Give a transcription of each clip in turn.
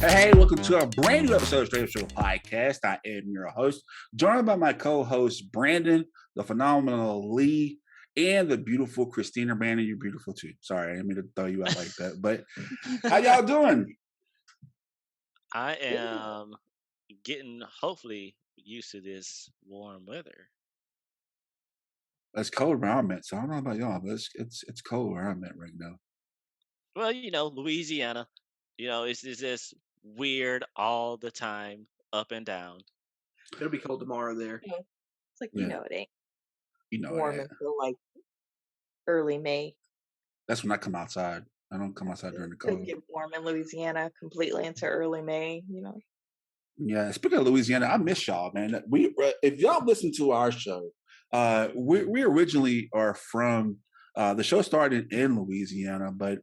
Hey, welcome to a brand new episode of Straight Up Show Podcast. I am your host, joined by my co-host Brandon, the phenomenal Lee, and the beautiful Christina. Brandon, you're beautiful too. Sorry, I didn't mean to throw you out like that. But how y'all doing? I am getting hopefully used to this warm weather. It's cold where I'm at, so I don't know about y'all, but it's cold where I'm at right now. Well, Louisiana, it's just weird all the time, up and down. It'll be cold tomorrow there. Yeah. It's like, Yeah, it ain't you know warm that. until like early May. That's when I come outside. I don't come outside during the It doesn't cold. get warm in Louisiana completely until early May. Yeah, speaking of Louisiana, I miss y'all, man. If y'all listen to our show, we originally are from. The show started in Louisiana, but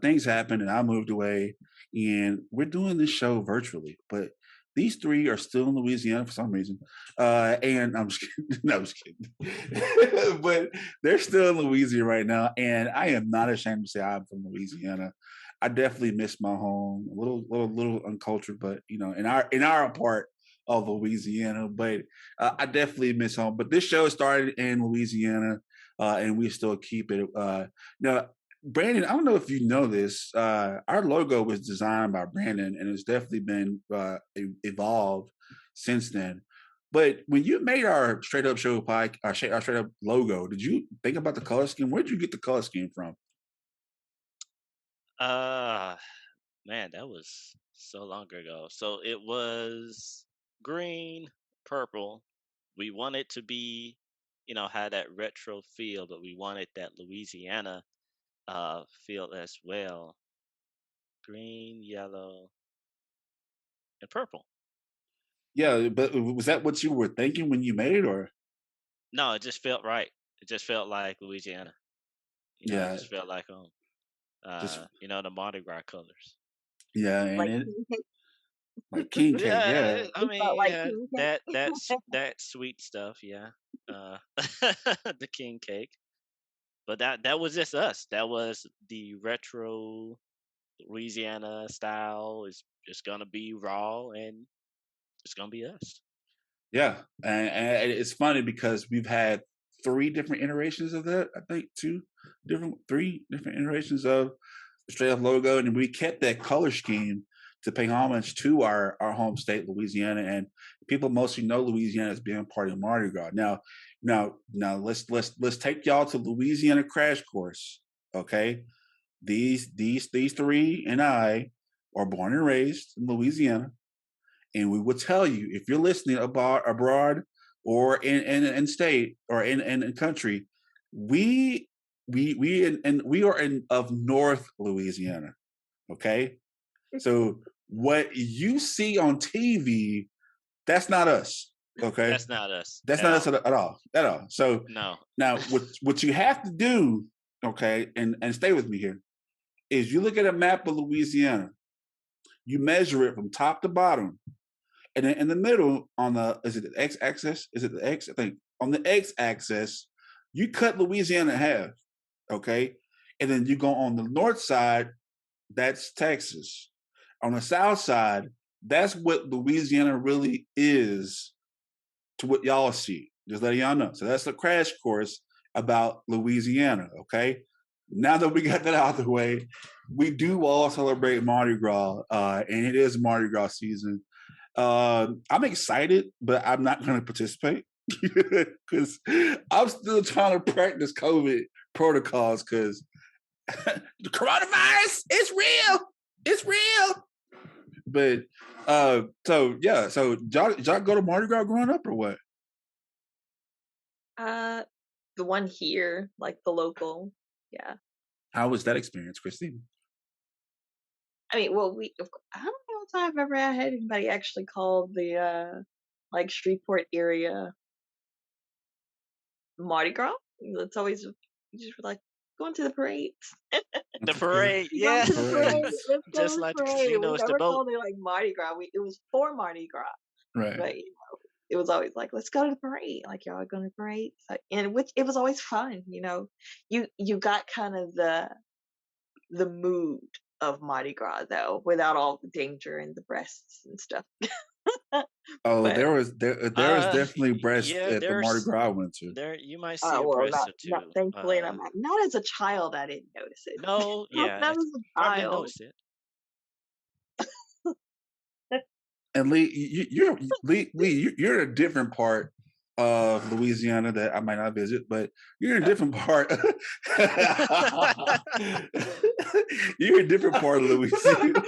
things happened, and I moved away, and we're doing this show virtually. But these three are still in Louisiana for some reason, and I'm just kidding. No, I'm just kidding. But they're still in Louisiana right now, and I am not ashamed to say I'm from Louisiana. I definitely miss my home. A little uncultured, but in our part of Louisiana. But I definitely miss home. But this show started in Louisiana, and we still keep it. Now, Brandon, I don't know if you know this. Our logo was designed by Brandon, and it's definitely been evolved since then. But when you made our straight up show pie, our straight up logo, did you think about the color scheme? Where did you get the color scheme from? Uh Man, that was so long ago. So it was green, purple. We wanted to be, had that retro feel, but we wanted that Louisiana feel as well. Green, yellow, and purple. Yeah, but was that what you were thinking when you made it, or No, it just felt right. It just felt like Louisiana. It yeah, just felt like home. just The Mardi Gras colors. yeah, and Like it king cake. like king cake, yeah, Yeah, I It felt mean, like yeah, king that sweet stuff, yeah. Uh, the king cake, but that was just us. That was the retro Louisiana style. Is just gonna be raw and it's gonna be us. yeah, and it's funny because we've had three different iterations of that. I think three different iterations of the straight up logo, and we kept that color scheme to pay homage to our home state, Louisiana, and people mostly know Louisiana as being part of Mardi Gras. Now, let's take y'all to Louisiana crash course, okay? These three and I are born and raised in Louisiana, and we will tell you if you're listening abroad or in state or in country, we we are in of North Louisiana. Okay, so what you see on TV, that's not us. Okay, That's not us that's at not us all. at all. So No. now what you have to do, okay, and stay with me here, is you look at a map of Louisiana, you measure it from top to bottom, and then in the middle on the is it the X axis? Is it the X? I think on the X axis, you cut Louisiana in half, okay? And then you go on the north side, that's Texas. On the south side, that's what Louisiana really is to what y'all see. Just letting y'all know. So that's the crash course about Louisiana, okay? Now that we got that out of the way, we do all celebrate Mardi Gras, and it is Mardi Gras season. I'm excited, but I'm not going to participate because I'm still trying to practice COVID protocols because the coronavirus is real. It's real. But so yeah, so y'all go to Mardi Gras growing up or what? Uh, the one here, like the local. Yeah. How was that experience, Christine? I mean, well, I don't know if I've ever had anybody actually call the like Shreveport area Mardi Gras. It's always you just like going to the parade. The Okay. parade, Going yeah. to the Parade. parade. Let's go to Just the like the parade. We casino, it's the never boat. called it like Mardi Gras. It was for Mardi Gras, Right. but it was always like, let's go to the parade. Like y'all are going to the parade, and which it was always fun. You got kind of the mood of Mardi Gras though, without all the danger and the breasts and stuff. Oh, But there is definitely breast Yeah, at the Mardi there's Gras I went to. there you might see a well, breast or not two. thankfully, not as a child. I didn't notice it. No, yeah, Not that's as a probably child. noticed it. And Lee, you're in a different part of Louisiana that I might not visit, but you're in a different part. You're in a different part of Louisiana.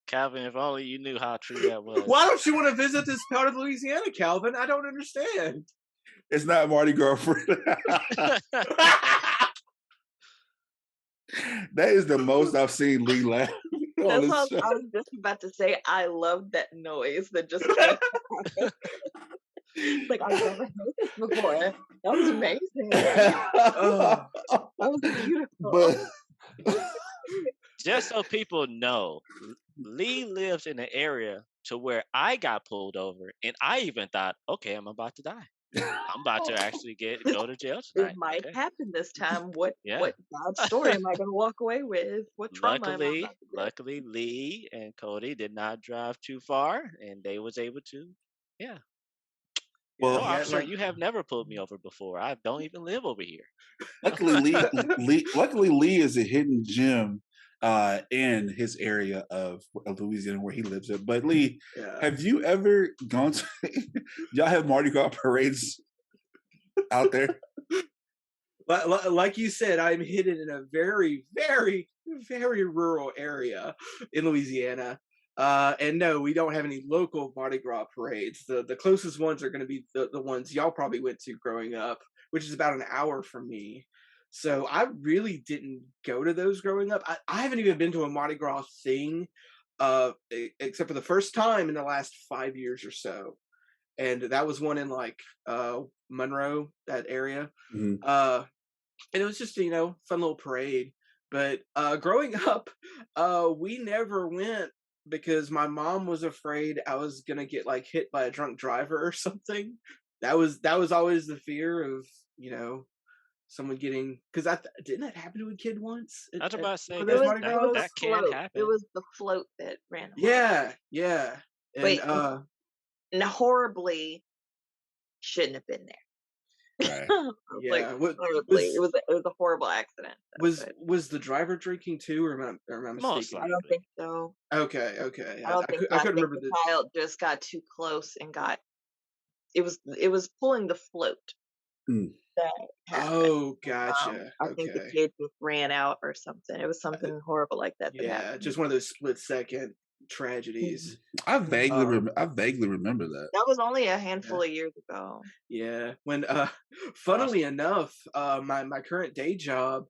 Calvin, if only you knew how true that was. Why don't you want to visit this part of Louisiana, Calvin? I don't understand. It's not Mardi Gras. That is the most I've seen Lee laugh on That's this what show. I was just about to say. I love that noise that just came. Like I've never heard this before. That was amazing. Oh. That was beautiful. But Just so people know, Lee lives in an area to where I got pulled over, and I even thought, okay, I'm about to die. I'm about to actually go to jail It tonight. might Okay. happen this time. What Yeah. bad story am I going to walk away with? What trauma am I about to get? Luckily, Lee and Cody did not drive too far, and they was able to. Yeah. well, No, officer, like- you have never pulled me over before. I don't even live over here. luckily Lee is a hidden gem in his area of Louisiana where he lives at. But Lee, Yeah. have you ever gone to y'all have Mardi Gras parades out there? Like you said, I'm hidden in a very, very, very rural area in Louisiana. And no, we don't have any local Mardi Gras parades. The closest ones are going to be the ones y'all probably went to growing up, which is about an hour from me. So I really didn't go to those growing up. I haven't even been to a Mardi Gras thing, except for the first time in the last 5 years or so. And that was one in like Monroe, that area. Mhm. And it was just, fun little parade. But growing up, we never went because my mom was afraid I was gonna get like hit by a drunk driver or something. That was always the fear of, someone getting, because didn't that happen to a kid once? I was about to say one of those It was, Mardi it Gras? was that a can float. happen. It was the float that ran away. Yeah. And Wait, and horribly shouldn't have been there. Right. yeah, Horribly. It was a horrible accident. was the driver drinking too, or am I Most mistaken? I don't think so. Okay. I don't think so. I I couldn't think remember the child just got too close and it was pulling the float Hmm. that happened. Oh, gotcha. I think the Okay. kid just ran out or something. It was something horrible like that Yeah, happened. just one of those split-second tragedies. I vaguely Um, remember that. That was only a handful of years ago. Yeah, when funnily enough, my current day job,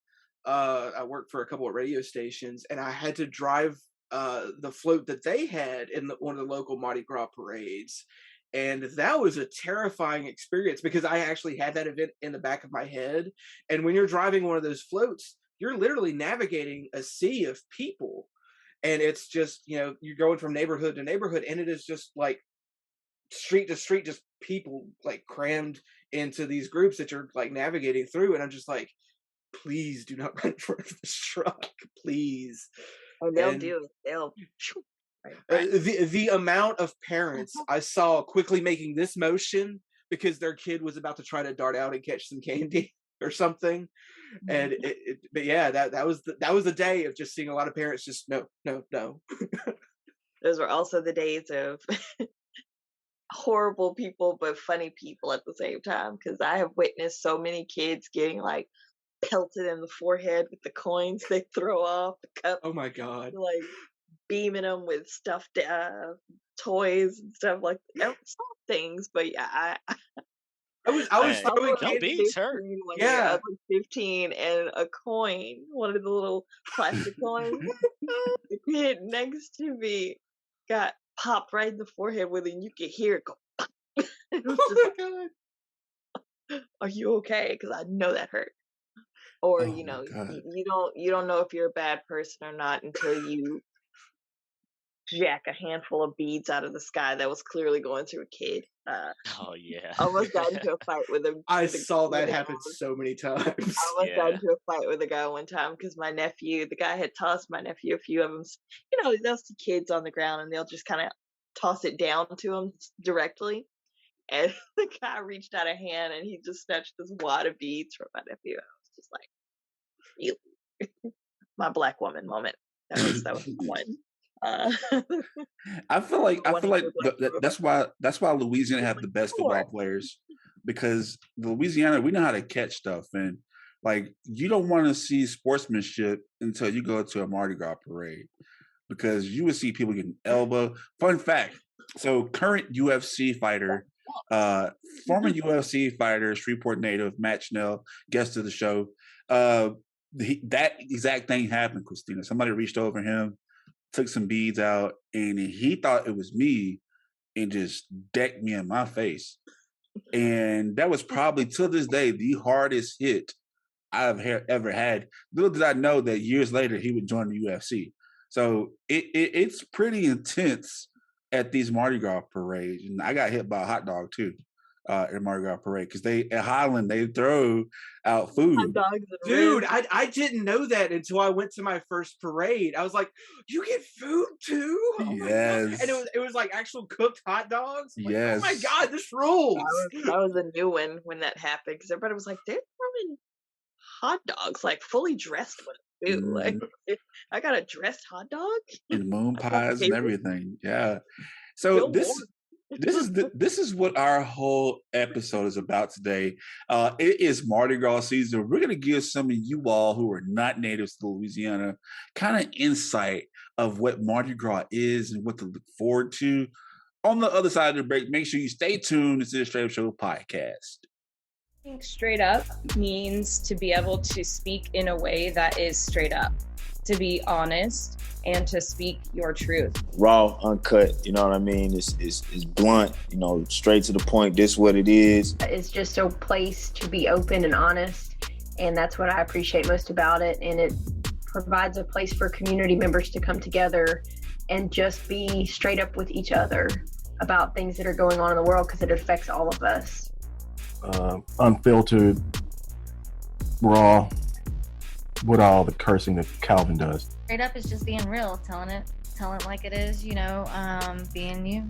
I work for a couple of radio stations, and I had to drive the float that they had in one of the local Mardi Gras parades, and that was a terrifying experience because I actually had that event in the back of my head. And when you're driving one of those floats, you're literally navigating a sea of people, and it's just, you're going from neighborhood to neighborhood, and it is just like street to street, just people like crammed into these groups that you're like navigating through. And I'm just like, please do not run in front of this truck, please. And they'll And do it. They'll right. the amount of parents I saw quickly making this motion because their kid was about to try to dart out and catch some candy or something. And but yeah, that was the day of just seeing a lot of parents just no. Those were also the days of horrible people but funny people at the same time, because I have witnessed so many kids getting like pelted in the forehead with the coins they throw off the cup, Oh my God. like beaming them with stuffed toys and stuff like that. Some things, but yeah, I was Hey, throwing was don't candy. be hurt. 15 one Yeah. year. I was like 15, and a coin, one of the little plastic coins, the kid next to me got popped right in the forehead with it, and you could hear it go. It was just Oh like, my God. are you okay? Because I know that hurt. Or Oh my God. you don't know if you're a bad person or not until you jack a handful of beads out of the sky that was clearly going through a kid. Oh yeah. Almost got into a fight with him. I saw that happen so many times. I almost got Yeah. into a fight with a guy one time because the guy had tossed my nephew a few of them. You know, they'll see kids on the ground and they'll just kind of toss it down to him directly. And the guy reached out a hand and he just snatched this wad of beads from my nephew. I was just like, really? My black woman moment. That was one. I feel like Wonderful that's why Louisiana have the best Sure. football players, because Louisiana, we know how to catch stuff, and like you don't want to see sportsmanship until you go to a Mardi Gras parade, because you would see people getting elbow. Fun fact: so current UFC fighter, former UFC fighter, Shreveport native Matt Schnell, guest of the show. That exact thing happened, Christina. Somebody reached over him, took some beads out, and he thought it was me and just decked me in my face. And that was probably, to this day, the hardest hit I've ever had. Little did I know that years later he would join the UFC. So it's pretty intense at these Mardi Gras parades. And I got hit by a hot dog too at Mardi Gras parade, because at Highland they throw out food. Hot dogs and Dude, ribs. I didn't know that until I went to my first parade. I was like, "You get food too?" Oh my God. Yes. And it was like actual cooked hot dogs. I'm like, oh my Yes. God, this rules. That was a new one when that happened because everybody was like, they're throwing hot dogs, like fully dressed with food. Like, I got a dressed hot dog And moon That's pies and favorite. everything. Yeah. So Still this is what our whole episode is about today. It is Mardi Gras season. We're gonna give some of you all who are not natives to Louisiana kind of insight of what Mardi Gras is and what to look forward to. On the other side of the break, make sure you stay tuned to the Straight Up Show podcast. I think straight up means to be able to speak in a way that is straight up, to be honest, and to speak your truth. Raw, uncut, you know what I mean? It's blunt, you know, straight to the point. This is what it is. It's just a place to be open and honest, and that's what I appreciate most about it. And it provides a place for community members to come together and just be straight up with each other about things that are going on in the world, because it affects all of us. Unfiltered, raw, with all the cursing that Calvin does. Straight up is just being real, telling it like it is, you know, being you.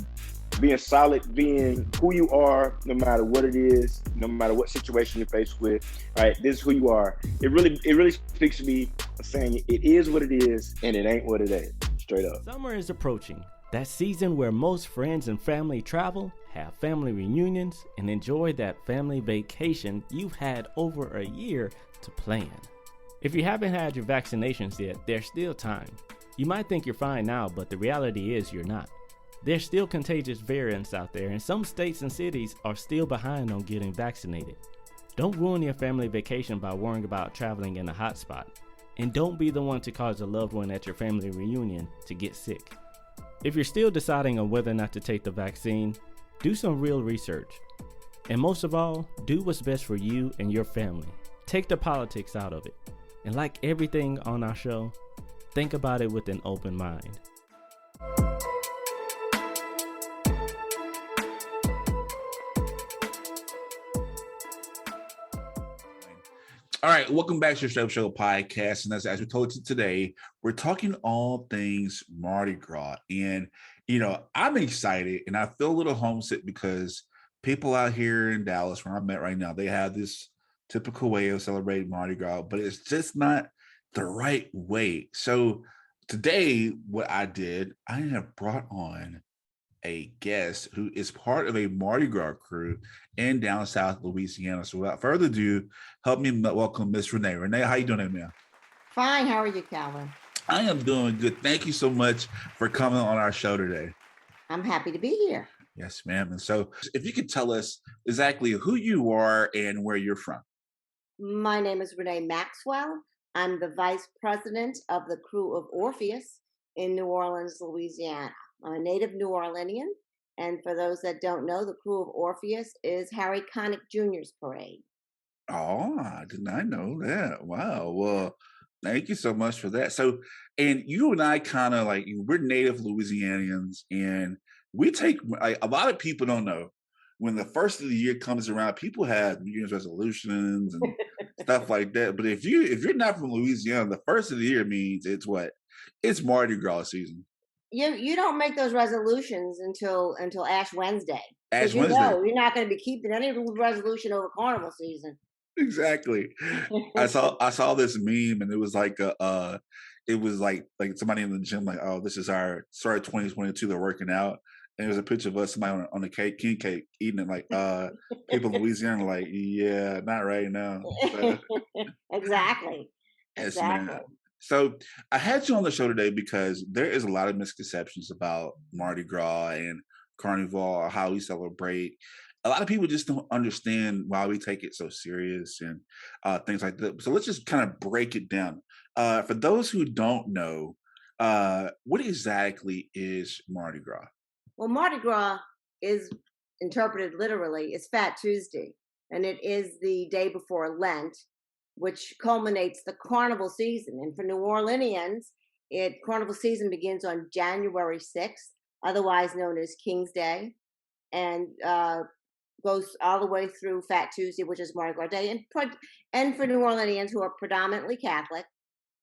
Being solid, being who you are, no matter what it is, no matter what situation you're faced with, right? This is who you are. It really speaks to me, saying it is what it is and it ain't what it ain't. Straight up. Summer is approaching. That season where most friends and family travel, have family reunions, and enjoy that family vacation you've had over a year to plan. If you haven't had your vaccinations yet, there's still time. You might think you're fine now, but the reality is you're not. There's still contagious variants out there, and some states and cities are still behind on getting vaccinated. Don't ruin your family vacation by worrying about traveling in a hotspot. And don't be the one to cause a loved one at your family reunion to get sick. If you're still deciding on whether or not to take the vaccine, do some real research. And most of all, do what's best for you and your family. Take the politics out of it. And like everything on our show, think about it with an open mind. All right, welcome back to the Straight Up Show podcast. And as we told you today, we're talking all things Mardi Gras. And, you know, I'm excited and I feel a little homesick because people out here in Dallas, where I'm at right now, they have this typical way of celebrating Mardi Gras, but it's just not the right way. So today, what I did, I have brought on a guest who is part of a Mardi Gras crew in down south Louisiana. So without further ado, help me welcome Miss Renee. Renee, how you doing, man? Fine. How are you, Calvin? I am doing good. Thank you so much for coming on our show today. I'm happy to be here. Yes, ma'am. And so if you could tell us exactly who you are and where you're from. My name is Renee Maxwell. I'm the vice president of the Krewe of Orpheus in New Orleans, Louisiana. I'm a native New Orleanian. And for those that don't know, the Krewe of Orpheus is Harry Connick Jr.'s parade. Oh, I did not know that. Wow. Well, Thank you so much for that. So, and you and I kind of like we're native Louisianians, and we take like a lot of people don't know when the first of the year comes around, people have New Year's resolutions and stuff like that. But if you're not from Louisiana, the first of the year means it's what? It's Mardi Gras season. You don't make those resolutions until Ash Wednesday, Ash because you Wednesday. know you're not going to be keeping any resolution over carnival season. Exactly. I saw this meme and it was like it was like somebody in the gym like, oh, this is our sorry 2022, they're working out. And there's a picture of us, somebody on the king cake eating it like people in Louisiana like, yeah, not right now. So, Exactly. yes, Exactly. man. So I had you on the show today because there is a lot of misconceptions about Mardi Gras and Carnival, how we celebrate. A lot of people just don't understand why we take it so serious and things like that. So let's just kind of break it down. For those who don't know, what exactly is Mardi Gras? Well, Mardi Gras is interpreted literally. It's Fat Tuesday, and it is the day before Lent, which culminates the carnival season. And for New Orleanians, carnival season begins on January 6th, otherwise known as King's Day, and goes all the way through Fat Tuesday, which is Mardi Gras Day. And for New Orleanians who are predominantly Catholic,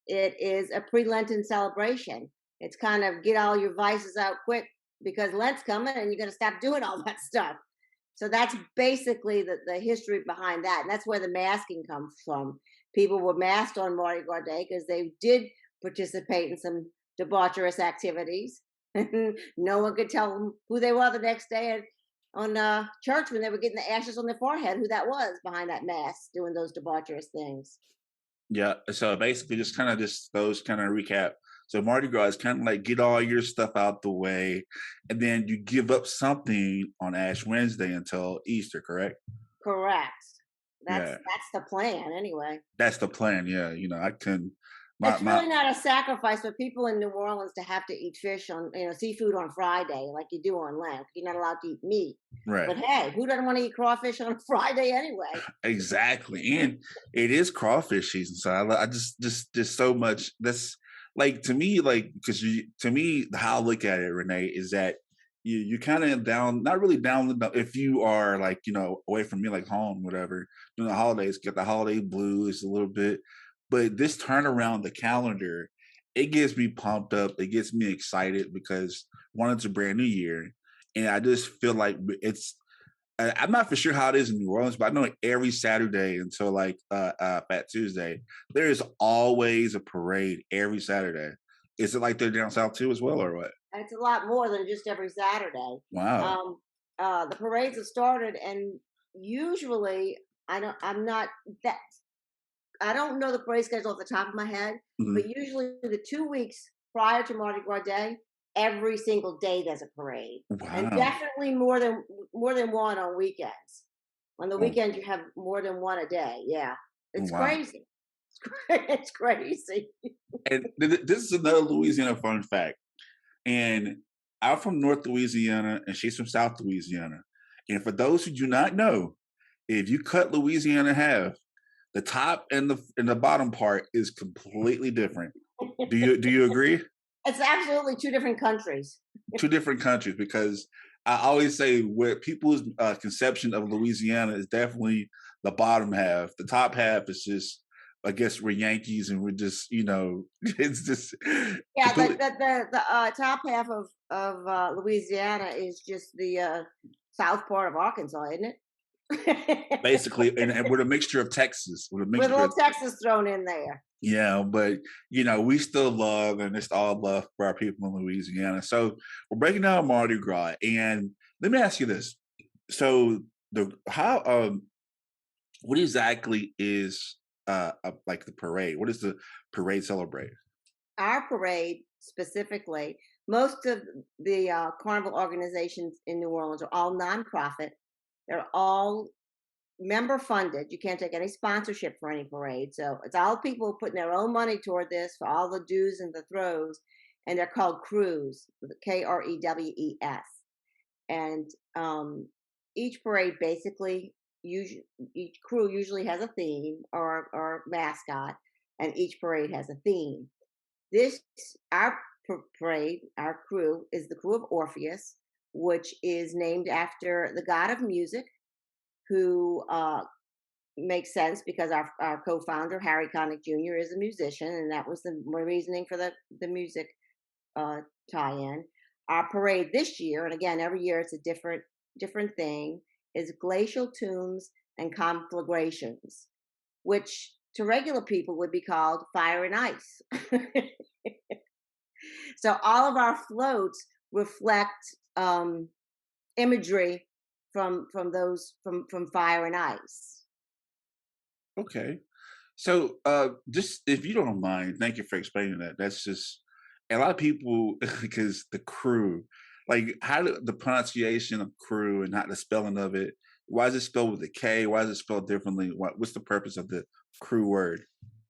it is a pre-Lenten celebration. It's kind of get all your vices out quick because Lent's coming and you're going to stop doing all that stuff. So that's basically the history behind that. And that's where the masking comes from. People were masked on Mardi Gras Day because they did participate in some debaucherous activities. No one could tell them who they were the next day on church when they were getting the ashes on their forehead, who that was behind that mask doing those debaucherous things. Yeah. So basically just kind of just those kind of recap. So Mardi Gras is kind of like get all your stuff out the way, and then you give up something on Ash Wednesday until Easter, correct? Correct. That's Yeah. the plan anyway. That's the plan. Yeah. I can. It's really not a sacrifice for people in New Orleans to have to eat fish on, seafood on Friday like you do on Lent. You're not allowed to eat meat. Right. But hey, who doesn't want to eat crawfish on a Friday anyway? Exactly. And it is crawfish season. So I just so much. That's like to me, like, because to me, how I look at it, Renee, is that you kind of down, not really down if you are like, away from me, like home, whatever, during the holidays, get the holiday blues a little bit. But this turnaround the calendar, it gets me pumped up. It gets me excited because one, it's a brand new year. And I just feel like I'm not for sure how it is in New Orleans, but I know every Saturday until like Fat Tuesday, there is always a parade every Saturday. Is it like they're down south too as well, or what? It's a lot more than just every Saturday. Wow. The parades have started, and usually I don't know the parade schedule off the top of my head, but usually the 2 weeks prior to Mardi Gras Day, every single day there's a parade. Wow. And definitely more than one on weekends. On the weekend you have more than one a day. Yeah. It's crazy. It's crazy. And this is another Louisiana fun fact. And I'm from North Louisiana and she's from South Louisiana. And for those who do not know, if you cut Louisiana in half, the top and the bottom part is completely different. Do you agree? It's absolutely two different countries. Two different countries, because I always say where people's conception of Louisiana is definitely the bottom half. The top half is just, I guess, we're Yankees and we're just, it's just. Yeah, the top half of Louisiana is just the south part of Arkansas, isn't it? Basically, and with a mixture of Texas, with a little Texas thrown in there. Yeah, but we still love, and it's all love for our people in Louisiana. So we're breaking down Mardi Gras, and let me ask you this: so what exactly is like the parade? What does the parade celebrate? Our parade specifically, most of the carnival organizations in New Orleans are all nonprofit. They're all member funded. You can't take any sponsorship for any parade. So it's all people putting their own money toward this for all the do's and the throws. And they're called crews, Krewes. And each parade basically, each crew usually has a theme or mascot. and each parade has a theme. Our parade, our crew, is the Krewe of Orpheus, which is named after the god of music, who makes sense because our co-founder, Harry Connick Jr., is a musician, and that was the reasoning for the music tie-in. Our parade this year, and again, every year it's a different thing, is glacial tombs and conflagrations, which to regular people would be called fire and ice. So all of our floats reflect imagery from fire and ice. Okay. So just if you don't mind, thank you for explaining that. That's just a lot of people because the crew, like how the pronunciation of crew and not the spelling of it. Why is it spelled with a K? Why is it spelled differently? What's the purpose of the crew word?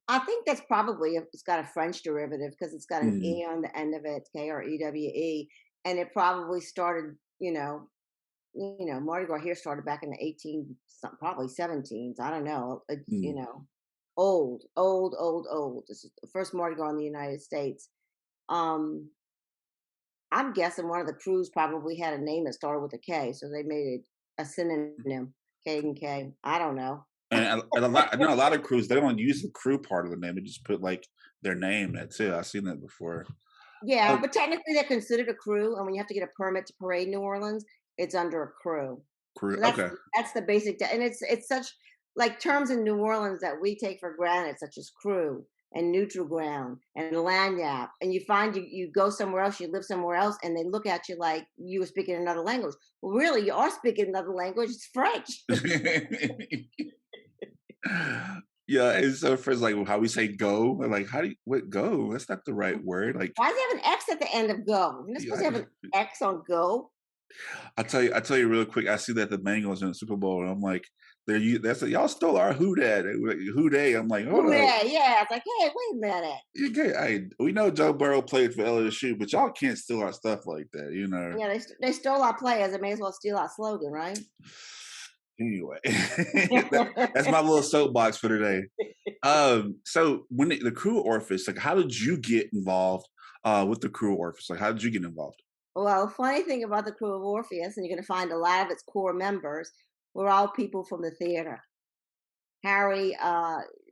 I think that's probably it's got a French derivative because it's got an Mm. E on the end of it, Krewe, and it probably started, Mardi Gras here started back in the probably 17s. I don't know, Mm. Old. This is the first Mardi Gras in the United States. I'm guessing one of the crews probably had a name that started with a K, so they made it a synonym, K and K. I don't know. And a lot, I know a lot of crews they don't use the crew part of the name; they just put like their name. That's it. I've seen that before. Yeah, Um, but technically they're considered a crew, and when you have to get a permit to parade New Orleans, it's under a crew. crew. So Okay. that's the basic, and it's such like terms in New Orleans that we take for granted, such as crew and neutral ground and lanyap. And you find you go somewhere else, you live somewhere else, and they look at you like you were speaking another language. Well, really, you are speaking another language. It's French. Yeah, it's so first like how we say go. We're like, how do you what go? That's not the right word. Like, Why does it have an X at the end of go? You're not supposed to have an X on go. I tell you real quick. I see that the Bengals in the Super Bowl, and I'm like, that's y'all stole our who dat, who they. I'm like, hold up. Yeah. It's like, hey, wait a minute. We know Joe Burrow played for LSU, but y'all can't steal our stuff like that, you know. Yeah, they stole our players. They may as well steal our slogan, right? Anyway, that's my little soapbox for today. So when the Krewe of Orpheus, like, how did you get involved with the Krewe of Orpheus? Like, how did you get involved? Well, funny thing about the Krewe of Orpheus, and you're going to find a lot of its core members were all people from the theater. Harry,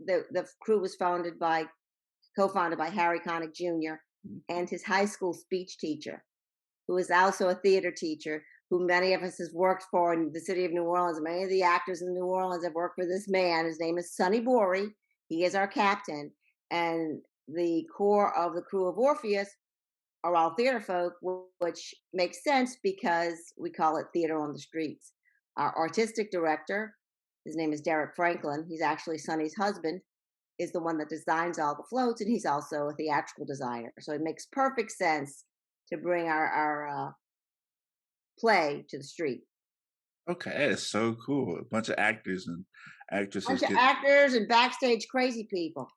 the crew was co-founded by Harry Connick Jr. and his high school speech teacher, who is also a theater teacher, who many of us has worked for in the city of New Orleans. Many of the actors in New Orleans have worked for this man. His name is Sonny Bory. He is our captain. And the core of the Krewe of Orpheus are all theater folk, which makes sense because we call it theater on the streets. Our artistic director, his name is Derek Franklin. He's actually Sonny's husband, is the one that designs all the floats, and he's also a theatrical designer. So it makes perfect sense to bring our play to the street. Okay, that is so cool. A bunch of actors and actresses. Actors and backstage crazy people.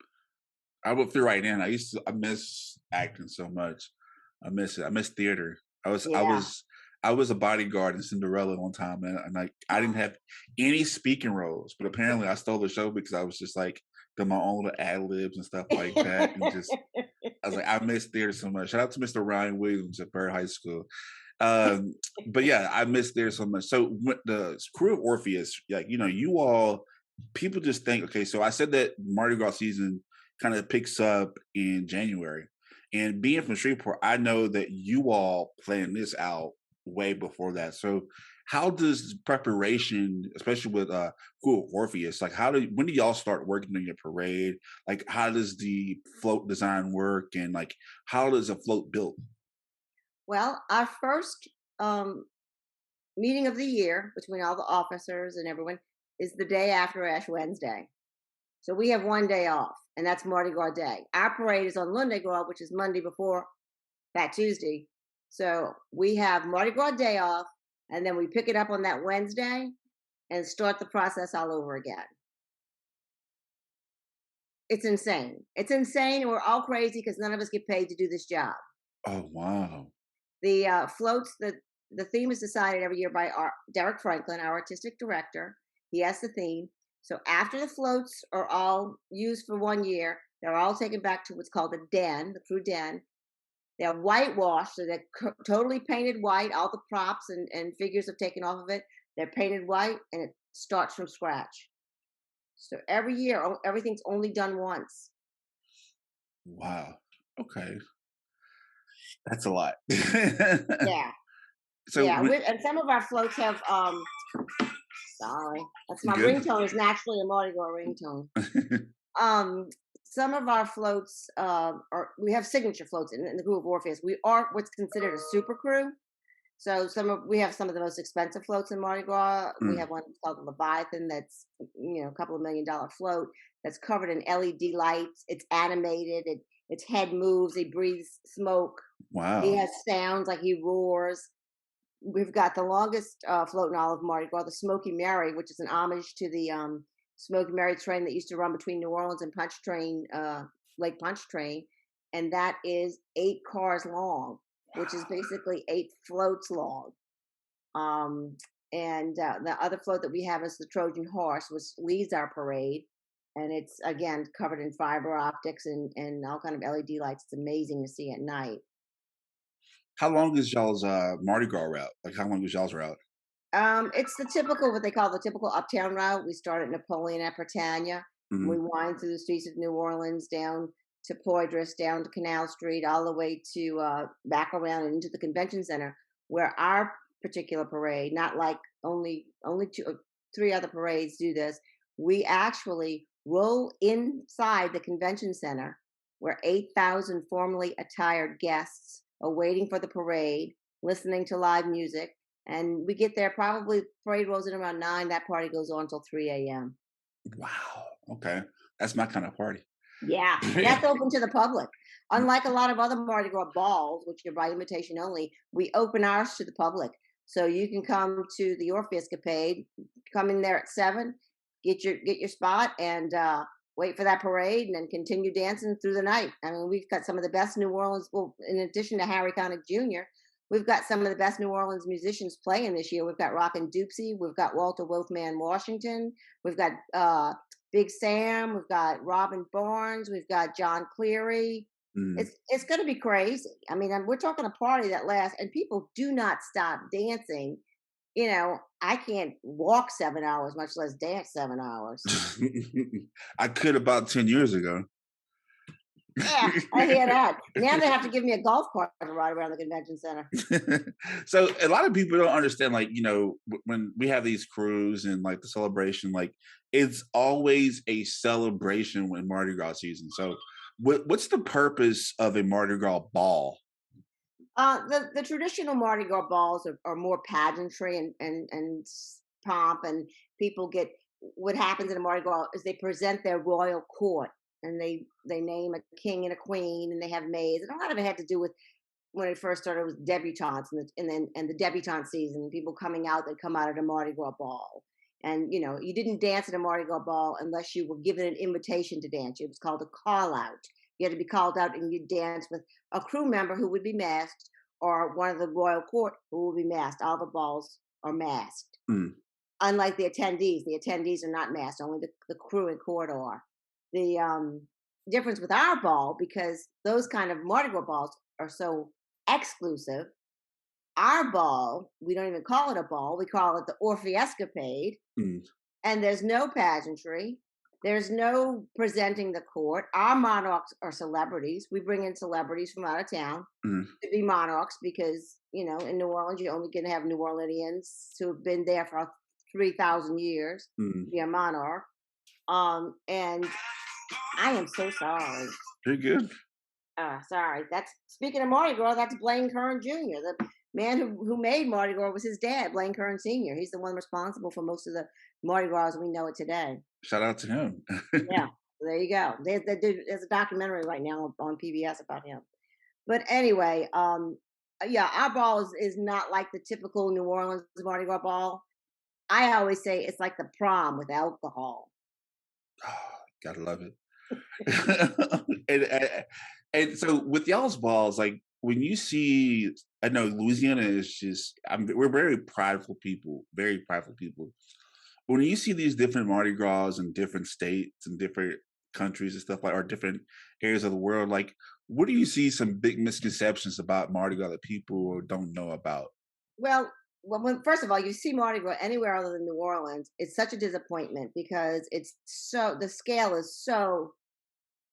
I would feel right in. I miss acting so much. I miss it. I miss theater. I was a bodyguard in Cinderella one time, and I didn't have any speaking roles, but apparently I stole the show because I was just like doing my own little ad libs and stuff like that, and just I was like, I miss theater so much. Shout out to Mr. Ryan Williams at Bird High School. But yeah, I miss theater so much. So the Krewe of Orpheus, like, you all, people just think, okay, so I said that Mardi Gras season kind of picks up in January. And being from Shreveport, I know that you all planned this out way before that. So how does preparation, especially with Krewe of Orpheus, like when do y'all start working on your parade? Like, how does the float design work, and like how does a float build? Well, our first meeting of the year between all the officers and everyone is the day after Ash Wednesday. So we have one day off, and that's Mardi Gras Day. Our parade is on Lundi Gras, which is Monday before Fat Tuesday. So we have Mardi Gras Day off, and then we pick it up on that Wednesday and start the process all over again. It's insane. It's insane, and we're all crazy because none of us get paid to do this job. Oh, wow. The floats, the theme is decided every year by Derek Franklin, our artistic director. He has the theme. So after the floats are all used for one year, They're all taken back to what's called a den, the Krewe den. They're whitewashed, so they're totally painted white. All the props and figures are taken off of it. They're painted white, and it starts from scratch. So every year, everything's only done once. Wow. Okay. That's a lot. Yeah. So Yeah, and some of our floats have sorry, that's my good. ringtone is naturally a Mardi Gras ringtone. Some of our floats we have signature floats in the Krewe of Orpheus. We are what's considered a super crew. So we have some of the most expensive floats in Mardi Gras. We have one called the Leviathan that's a couple of $1 million float that's covered in LED lights. It's animated. Its head moves. He breathes smoke. Wow. He has sounds like he roars. We've got the longest float in all of Mardi Gras, the Smoky Mary, which is an homage to the Smoky Mary train that used to run between New Orleans and Lake Pontchartrain, and that is 8 cars long, which is basically 8 floats long. And the other float that we have is the Trojan Horse, which leads our parade, and it's again covered in fiber optics and all kind of LED lights. It's amazing to see at night. How long is y'all's Mardi Gras route? Like, how long is y'all's route? It's the typical, what they call the typical uptown route. We start at Napoleon at Britannia. Mhm. We wind through the streets of New Orleans, down to Poydras, down to Canal Street, all the way to back around and into the convention center, where our particular parade, not like only 2 or 3 other parades do this. We actually roll inside the convention center, where 8,000 formally attired guests are waiting for the parade, listening to live music. And we get there probably, parade rolls in around 9. That party goes on until 3 a.m. Wow. Okay. That's my kind of party. Yeah, and that's open to the public. Unlike a lot of other Mardi Gras balls, which are by invitation only, we open ours to the public. So you can come to the Orpheuscapade, come in there at 7, get your spot, and wait for that parade, and then continue dancing through the night. I mean, we've got some of the best New Orleans. Well, in addition to Harry Connick Jr., we've got some of the best New Orleans musicians playing this year. We've got Rockin' Dupsy, we've got Walter Wolfman Washington, we've got Big Sam, we've got Robin Barnes, we've got John Cleary. It's going to be crazy. I mean, we're talking a party that lasts, and people do not stop dancing. I can't walk 7 hours, much less dance 7 hours. I could about 10 years ago. Yeah, I hear that. Now they have to give me a golf cart to ride around the convention center. So a lot of people don't understand, like, when we have these crews and like the celebration, like it's always a celebration when Mardi Gras season. So what's the purpose of a Mardi Gras ball? The traditional Mardi Gras balls are more pageantry and pomp, and people get, what happens in a Mardi Gras is they present their royal court, and they name a king and a queen, and they have maids, and a lot of it had to do with when it first started with debutantes and the debutante season, people coming out that come out at a Mardi Gras ball. And you didn't dance at a Mardi Gras ball unless you were given an invitation to dance. It was called a call out. You had to be called out, and you dance with a crew member who would be masked, or one of the royal court who will be masked. All the balls are masked. Unlike the attendees are not masked. Only the crew and court are. The difference with our ball, because those kind of Mardi Gras balls are so exclusive, our ball, we don't even call it a ball. We call it the Orpheuscapade. And there's no pageantry. There's no presenting the court. Our monarchs are celebrities. We bring in celebrities from out of town to be monarchs because, in New Orleans, you're only going to have New Orleanians who have been there for 3,000 years to be a monarch. And I am so sorry. You're good. Sorry. That's, speaking of Mardi Gras, that's Blaine Kern Jr. The man who made Mardi Gras was his dad, Blaine Kern Sr. He's the one responsible for most of the Mardi Gras as we know it today. Shout out to him. Yeah, there you go. There's a documentary right now on PBS about him. But anyway, our ball is not like the typical New Orleans Mardi Gras ball. I always say it's like the prom with alcohol. Oh, gotta love it. and so with y'all's balls, like when you see, I know Louisiana is just, we're very prideful people, very prideful people. When you see these different Mardi Gras in different states and different countries and stuff like, or different areas of the world. Like, what do you see some big misconceptions about Mardi Gras that people don't know about? Well, first of all, you see Mardi Gras anywhere other than New Orleans, it's such a disappointment because the scale is so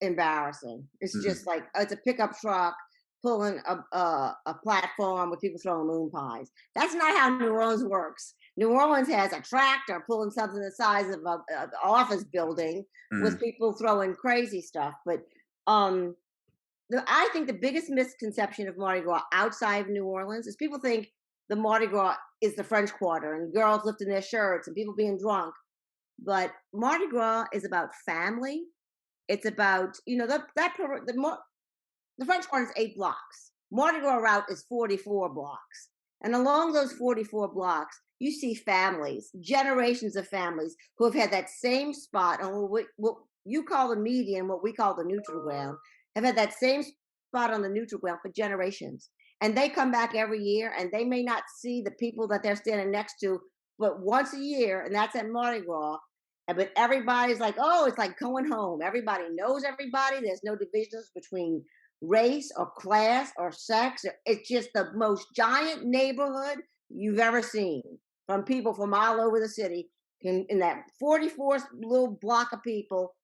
embarrassing. It's just like, it's a pickup truck pulling a platform with people throwing moon pies. That's not how New Orleans works. New Orleans has a tractor pulling something the size of an office building with people throwing crazy stuff. But I think the biggest misconception of Mardi Gras outside of New Orleans is people think the Mardi Gras is the French Quarter and girls lifting their shirts and people being drunk. But Mardi Gras is about family. It's about, the French Quarter is 8 blocks. Mardi Gras route is 44 blocks. And along those 44 blocks, you see families, generations of families who have had that same spot on what you call the median, what we call the neutral ground, have had that same spot on the neutral ground for generations. And they come back every year, and they may not see the people that they're standing next to, but once a year, and that's at Mardi Gras. But everybody's like, oh, it's like going home. Everybody knows everybody. There's no divisions between race or class or sex. It's just the most giant neighborhood you've ever seen, from people from all over the city in that 44 little block of people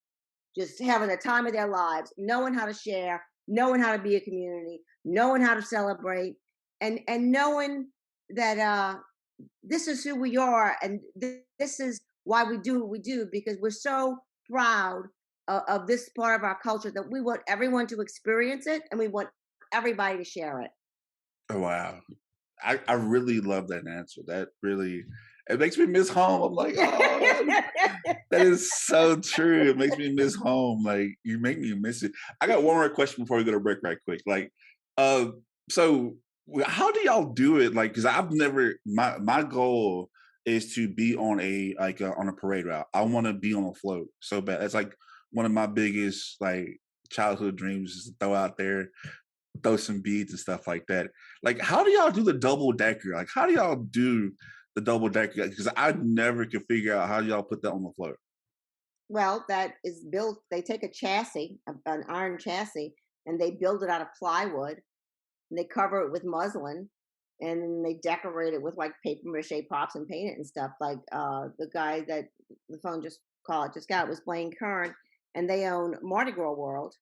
just having the time of their lives, knowing how to share, knowing how to be a community, knowing how to celebrate, and knowing that this is who we are, and this is why we do what we do, because we're so proud of this part of our culture that we want everyone to experience it, and we want everybody to share it. Oh, wow. I really love that answer. That really, it makes me miss home. I'm like, oh, that is so true. It makes me miss home. Like, you make me miss it. I got one more question before we go to break right quick. Like, so how do y'all do it? Like, because I've never, my goal is to be on on a parade route. I want to be on a float so bad. That's like one of my biggest like childhood dreams, is to throw out there, throw some beads and stuff like that. Like, how do y'all do the double decker? Like, how do y'all do the double decker? Because I never could figure out how y'all put that on the float. Well, that is built. They take a chassis, an iron chassis, and they build it out of plywood, and they cover it with muslin, and then they decorate it with like paper mache props and paint it and stuff. Like the guy that the phone just got was Blaine Kern, and they own Mardi Gras World.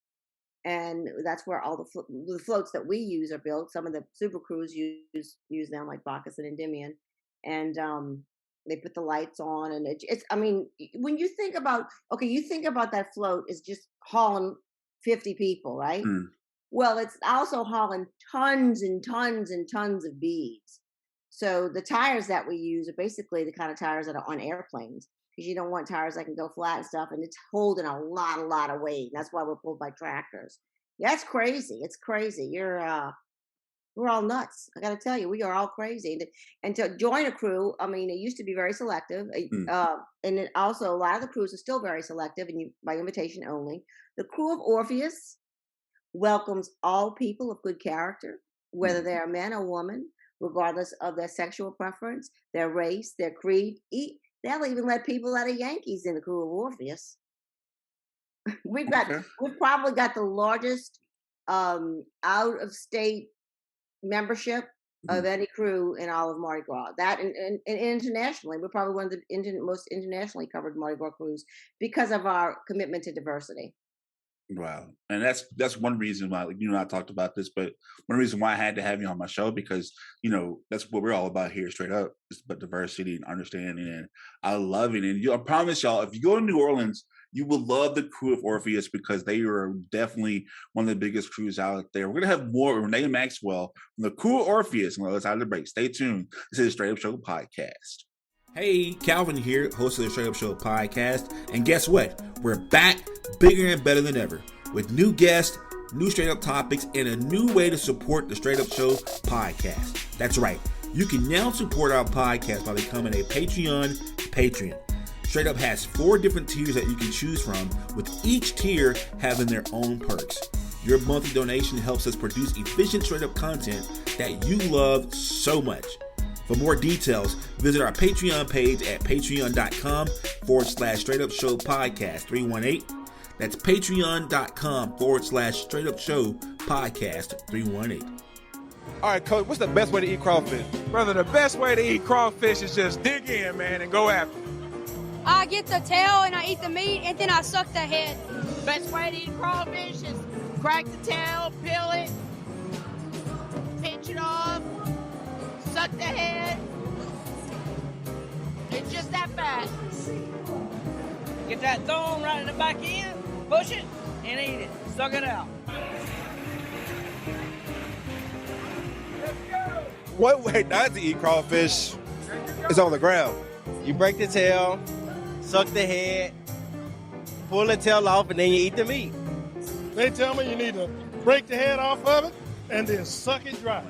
And that's where all the floats that we use are built. Some of the super crews use them, like Bacchus and Endymion, and they put the lights on. And it's I mean, when you think about that float is just hauling 50 people, right? Well, it's also hauling tons and tons and tons of beads. So the tires that we use are basically the kind of tires that are on airplanes, because you don't want tires that can go flat and stuff, and it's holding a lot of weight. That's why we're pulled by tractors. Yeah, it's crazy. It's crazy. We're all nuts. I got to tell you, we are all crazy. And to join a crew, I mean, it used to be very selective, and then also a lot of the crews are still very selective, and by invitation only. The Krewe of Orpheus welcomes all people of good character, whether they're a man or woman, regardless of their sexual preference, their race, their creed. They'll even let people out of Yankees in the Krewe of Orpheus. We've probably got the largest out of state membership of any crew in all of Mardi Gras. That and internationally, we're probably one of the most internationally covered Mardi Gras crews because of our commitment to diversity. Wow. And that's one reason why, like, I talked about this, but one reason why I had to have you on my show, because, that's what we're all about here, straight up. It's about diversity and understanding, and I love it. And I promise y'all, if you go to New Orleans, you will love the Krewe of Orpheus, because they are definitely one of the biggest crews out there. We're going to have more Renee Maxwell from the Krewe of Orpheus on the other side of the break. Stay tuned. This is Straight Up Show Podcast. Hey, Calvin here, host of the Straight Up Show Podcast. And guess what? We're back, bigger and better than ever, with new guests, new straight up topics, and a new way to support the Straight Up Show Podcast. That's right. You can now support our podcast by becoming a Patreon patron. Straight Up has 4 different tiers that you can choose from, with each tier having their own perks. Your monthly donation helps us produce efficient Straight Up content that you love so much. For more details, visit our Patreon page at patreon.com/Straight Up Show Podcast 318. That's patreon.com/straight up show podcast 318. All right, Coach, what's the best way to eat crawfish? Brother, the best way to eat crawfish is just dig in, man, and go after it. I get the tail and I eat the meat and then I suck the head. Best way to eat crawfish is crack the tail, peel it, pinch it off, suck the head. It's just that fast. Get that thorn right in the back end, push it, and eat it. Suck it out. What way not to eat crawfish is on the ground. You break the tail, suck the head, pull the tail off, and then you eat the meat. They tell me you need to break the head off of it and then suck it dry.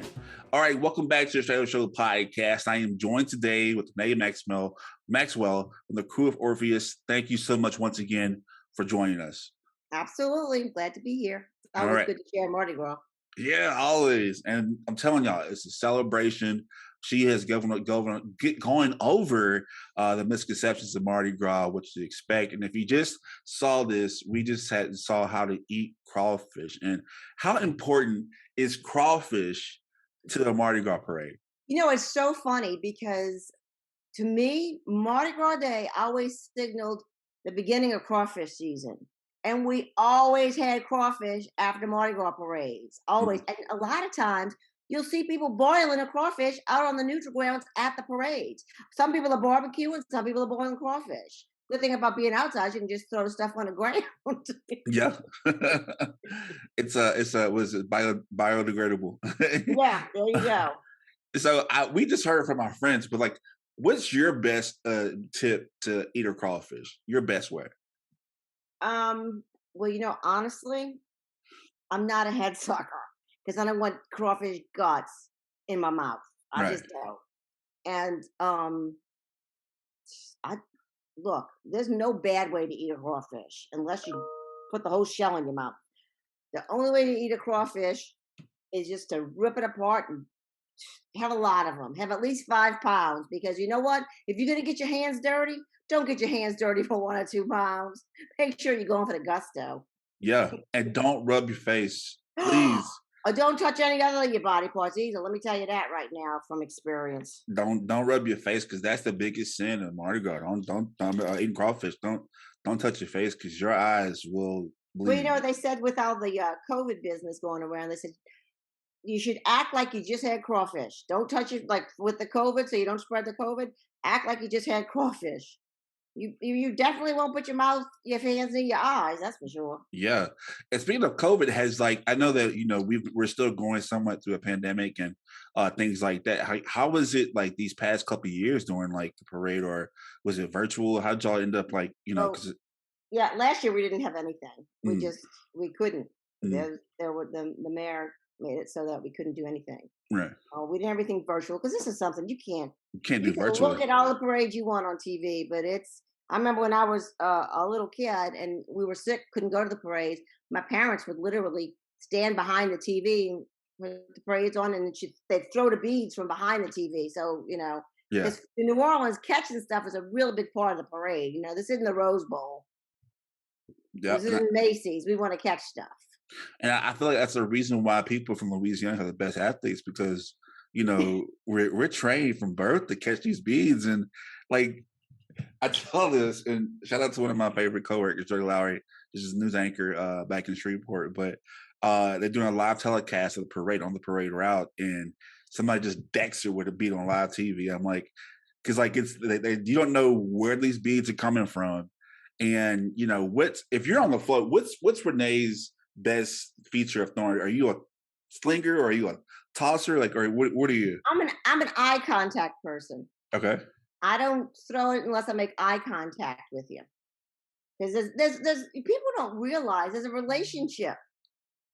All right, welcome back to the Straight Up Show podcast. I am joined today with Renee Maxwell from the Krewe of Orpheus. Thank you so much once again for joining us. Absolutely. Glad to be here. All Always right. good to share Mardi Gras. Yeah, always. And I'm telling y'all, it's a celebration. She has going over the misconceptions of Mardi Gras, what to expect. And if you just saw this, we just saw how to eat crawfish. And how important is crawfish to the Mardi Gras parade? You know, it's so funny because to me, Mardi Gras Day always signaled the beginning of crawfish season. And we always had crawfish after Mardi Gras parades, always. And a lot of times, you'll see people boiling a crawfish out on the neutral grounds at the parades. Some people are barbecuing, some people are boiling crawfish. Good thing about being outside, you can just throw the stuff on the ground. Yeah. it's biodegradable. Yeah, there you go. So we just heard from our friends, but like, what's your best tip to eat a crawfish? Your best way? Well, you know, honestly, I'm not a head sucker because I don't want crawfish guts in my mouth. I just don't. And look, there's no bad way to eat a crawfish unless you put the whole shell in your mouth. The only way to eat a crawfish is just to rip it apart and have a lot of them. Have at least 5 pounds because you know what? If you're going to get your hands dirty, don't get your hands dirty for 1 or 2 pounds. Make sure you're going for the gusto. Yeah, and don't rub your face, please. Or don't touch any other of your body parts either. Let me tell you that right now from experience. Don't rub your face because that's the biggest sin of Mardi Gras. Don't eating crawfish. Don't touch your face because your eyes will bleed. Well, you know what they said with all the COVID business going around? They said you should act like you just had crawfish. Don't touch it like with the COVID so you don't spread the COVID. Act like you just had crawfish. You definitely won't put your hands in your eyes. That's for sure. Yeah. And speaking of COVID, I know that, you know, we're still going somewhat through a pandemic and things like that. How was it like these past couple of years during like the parade, or was it virtual? How'd y'all end up like, you know, yeah, last year we didn't have anything. We couldn't. The mayor made it so that we couldn't do anything. Right. We did everything virtual because this is something you can't do virtual. Look at all the parades you want on TV, but I remember when I was a little kid and we were sick, couldn't go to the parades. My parents would literally stand behind the TV with the parades on, and they'd throw the beads from behind the TV. So, you know, in New Orleans, catching stuff is a real big part of the parade. You know, this isn't the Rose Bowl. Yep. This isn't Macy's. We want to catch stuff. And I feel like that's the reason why people from Louisiana are the best athletes because, you know, we're trained from birth to catch these beads. And like, I tell this, and shout out to one of my favorite coworkers, Joy Lowry. This is a news anchor back in Shreveport, but they're doing a live telecast of the parade on the parade route, and somebody just decks her with a bead on live TV. I'm like, because like you don't know where these beads are coming from, and you know if you're on the float, what's Renee's best feature of throwing? Are you a slinger or are you a tosser? Like, or what are you? I'm an eye contact person. Okay. I don't throw it unless I make eye contact with you. Because there's people don't realize there's a relationship.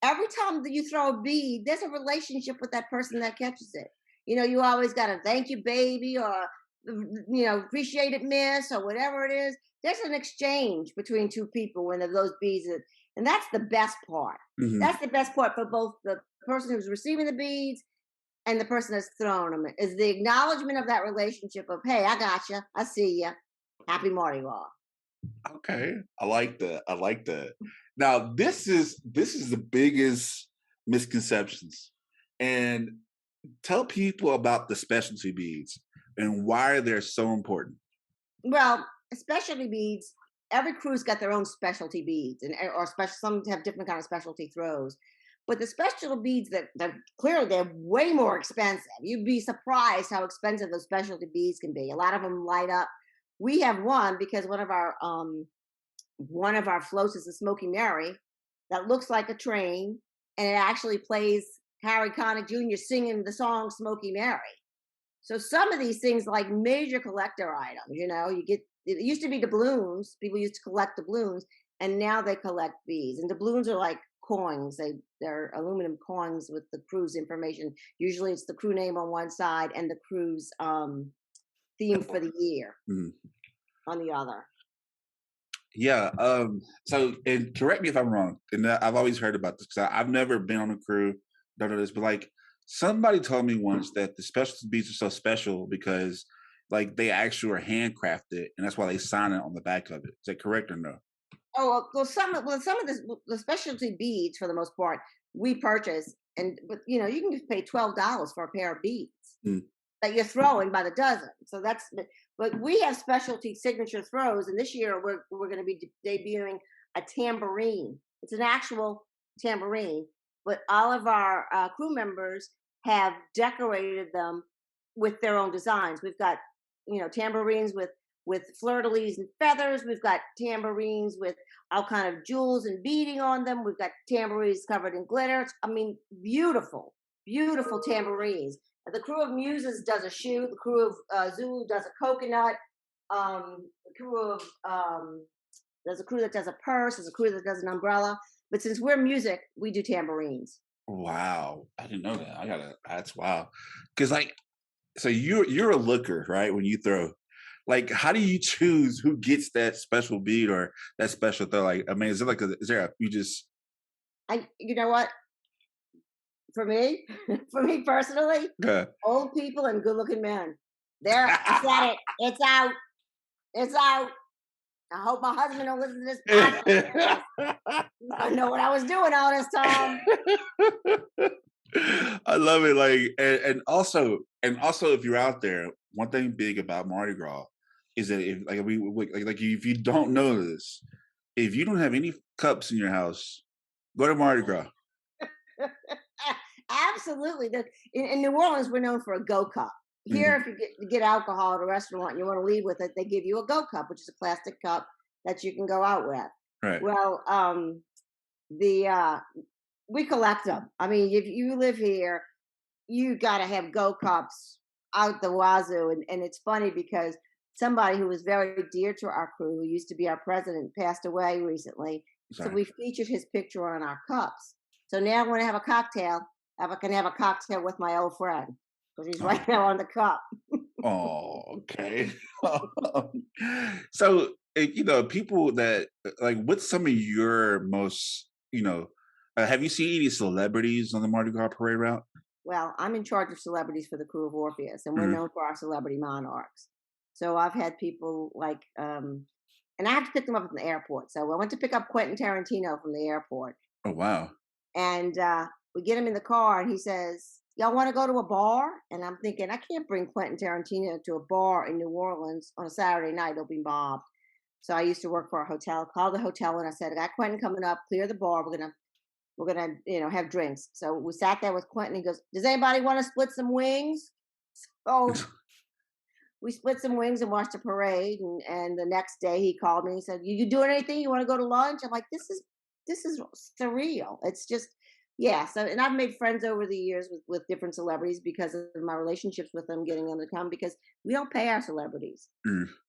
Every time that you throw a bead, there's a relationship with that person that catches it. You know, you always got to thank you, baby, or, you know, appreciate it, miss, or whatever it is. There's an exchange between two people when those beads are, and that's the best part. Mm-hmm. That's the best part for both the person who's receiving the beads and the person that's throwing them, is the acknowledgement of that relationship of, hey, I got you. I see you. Happy Mardi Gras. Okay, I like that. I like that. Now, this is the biggest misconceptions, and tell people about the specialty beads and why they're so important. Well, specialty beads. Every crew's got their own specialty beads, and or special. Some have different kind of specialty throws. But the special beads that clearly they're way more expensive. You'd be surprised how expensive those specialty beads can be. A lot of them light up. We have one because one of our floats is a Smoky Mary that looks like a train, and it actually plays Harry Connick Jr. singing the song Smoky Mary. So some of these things like major collector items, you get, it used to be doubloons. People used to collect doubloons, and now they collect beads. And doubloons are like coins. They're aluminum coins with the crew's information. Usually it's the crew name on one side and the crew's theme for the year on the other. Yeah. So, and correct me if I'm wrong. And I've always heard about this because I've never been on a crew, don't know this, but like somebody told me once that the specialty beads are so special because like they actually are handcrafted, and that's why they sign it on the back of it. Is that correct or no? Oh well, some of the specialty beads for the most part we purchase, but you can just pay $12 for a pair of beads that you're throwing by the dozen. So but we have specialty signature throws, and this year we're going to be debuting a tambourine. It's an actual tambourine, but all of our crew members have decorated them with their own designs. We've got tambourines with fleur-de-lis and feathers. We've got tambourines with all kind of jewels and beading on them. We've got tambourines covered in glitter. I mean, beautiful, beautiful tambourines. The crew of Muses does a shoe. The crew of Zulu does a coconut. There's a crew that does a purse. There's a crew that does an umbrella. But since we're music, we do tambourines. Wow, I didn't know that. That's wow. Because so you're a looker, right? When you throw, like, how do you choose who gets that special bead or that special throw? Like, I mean, you know what? For me personally, old people and good-looking men. I said it. It's out. It's out. I hope my husband don't listen to this podcast. I know what I was doing all this time. I love it. Like, and also, if you're out there, one thing big about Mardi Gras is that if you don't know this, if you don't have any cups in your house, go to Mardi Gras. Absolutely. In New Orleans, we're known for a Go Cup. Here, if you get alcohol at a restaurant and you want to leave with it, they give you a Go Cup, which is a plastic cup that you can go out with. Right. Well, we collect them. I mean, if you live here, you got to have Go Cups out the wazoo. And it's funny because somebody who was very dear to our crew, who used to be our president, passed away recently. Sorry. So we featured his picture on our cups. So now when I have a cocktail, I can have a cocktail with my old friend because he's right now on the cup. Oh, okay. So, people that what's some of your most, have you seen any celebrities on the Mardi Gras parade route? Well, I'm in charge of celebrities for the Krewe of Orpheus, and we're known for our celebrity monarchs. So I've had people and I have to pick them up at the airport. So I went to pick up Quentin Tarantino from the airport. Oh, wow. And we get him in the car, and he says, y'all want to go to a bar? And I'm thinking, I can't bring Quentin Tarantino to a bar in New Orleans on a Saturday night. It'll be mobbed. So I used to work for a hotel, called the hotel, and I said, I got Quentin coming up, clear the bar. We're gonna have drinks. So we sat there with Quentin. He goes, does anybody want to split some wings? So we split some wings and watched the parade. And the next day he called me and he said, you doing anything? You want to go to lunch? I'm like, this is surreal. It's just, yeah. So, and I've made friends over the years with different celebrities because of my relationships with them, getting them to come, because we don't pay our celebrities.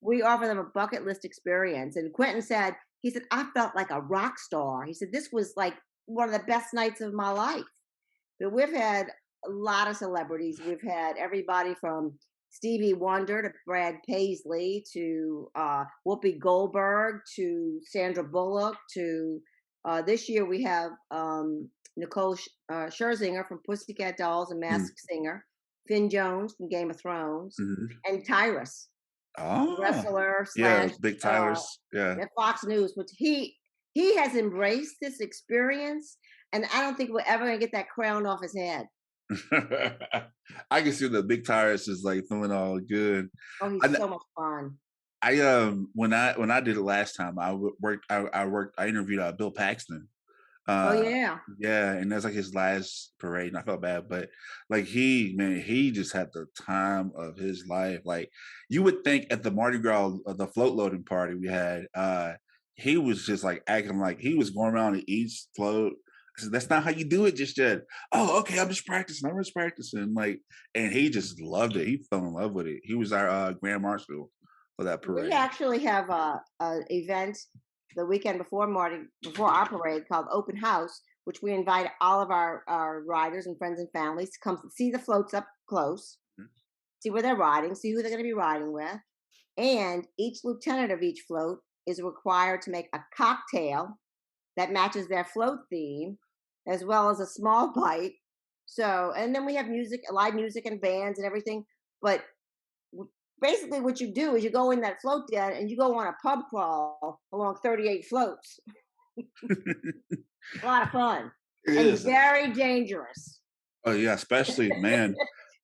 We offer them a bucket list experience. And Quentin said, I felt like a rock star. He said, this was like one of the best nights of my life. But we've had a lot of celebrities. We've had everybody from Stevie Wonder to Brad Paisley to Whoopi Goldberg to Sandra Bullock to this year we have Nicole Scherzinger from Pussycat Dolls and Masked Singer, Finn Jones from Game of Thrones, and Tyrus. Oh, wrestler yeah, slash Big Tyler's. Yeah. at Fox News, which he has embraced this experience, and I don't think we're ever gonna get that crown off his head. I can see the Big Tires is like feeling all good. Oh, he's I, so much fun. when I did it last time, I interviewed Bill Paxton. Oh yeah. Yeah, and that's like his last parade, and I felt bad, but like he just had the time of his life. Like you would think at the Mardi Gras, the float loading party we had, he was just like acting like he was going around to each float. I said, that's not how you do it just yet. Oh, okay, I'm just practicing. Like, and he just loved it. He fell in love with it. He was our grand marshal for that parade. We actually have a event the weekend before our parade called Open House, which we invite all of our riders and friends and families to come see the floats up close, see where they're riding, see who they're going to be riding with. And each lieutenant of each float is required to make a cocktail that matches their float theme, as well as a small bite. So, and then we have music, live music and bands and everything. But basically what you do is you go in that float den and you go on a pub crawl along 38 floats. A lot of fun. It and is. Very dangerous. Oh yeah, especially man.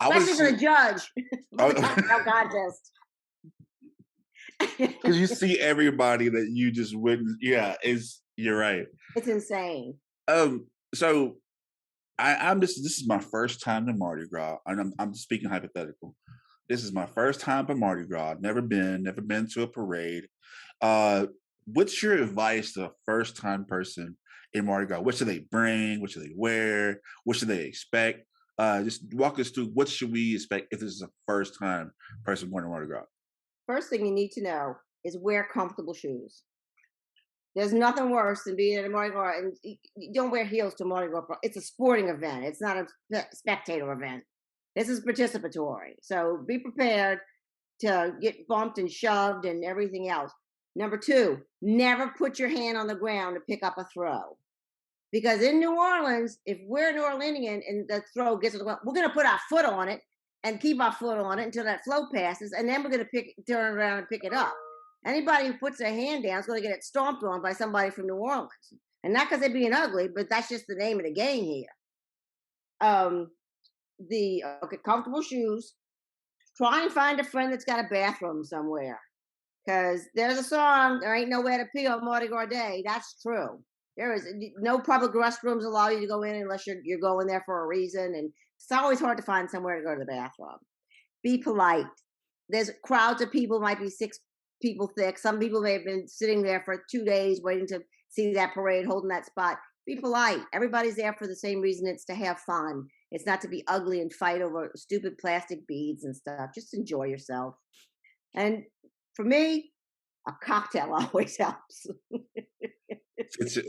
Especially for the judge. Oh. Contest. Because you see everybody that you just wouldn't. Yeah, you're right. It's insane. So I'm just. This is my first time to Mardi Gras, and I'm speaking hypothetical. This is my first time to Mardi Gras. Never been to a parade. What's your advice to a first time person in Mardi Gras? What should they bring? What should they wear? What should they expect? Just walk us through what should we expect if this is a first time person going to Mardi Gras. First thing you need to know is wear comfortable shoes. There's nothing worse than being at a Mardi Gras and you don't wear heels to Mardi Gras. It's a sporting event. It's not a spectator event. This is participatory. So be prepared to get bumped and shoved and everything else. Number 2, never put your hand on the ground to pick up a throw. Because in New Orleans, if we're New Orleanian and the throw gets to the ground, we're going to put our foot on it and keep our foot on it until that float passes, and then we're going to turn around and pick it up. Anybody who puts their hand down is going to get it stomped on by somebody from New Orleans. And not because they're being ugly, but that's just the name of the game here. Comfortable shoes. Try and find a friend that's got a bathroom somewhere. Because there's a song, there ain't nowhere to pee on Mardi Gras Day. That's true. There is no public restrooms allow you to go in unless you're going there for a reason. And it's always hard to find somewhere to go to the bathroom. Be polite. There's crowds of people, might be 6 people thick. Some people may have been sitting there for 2 days waiting to see that parade, holding that spot. Be polite. Everybody's there for the same reason. It's to have fun. It's not to be ugly and fight over stupid plastic beads and stuff. Just enjoy yourself. And for me, a cocktail always helps.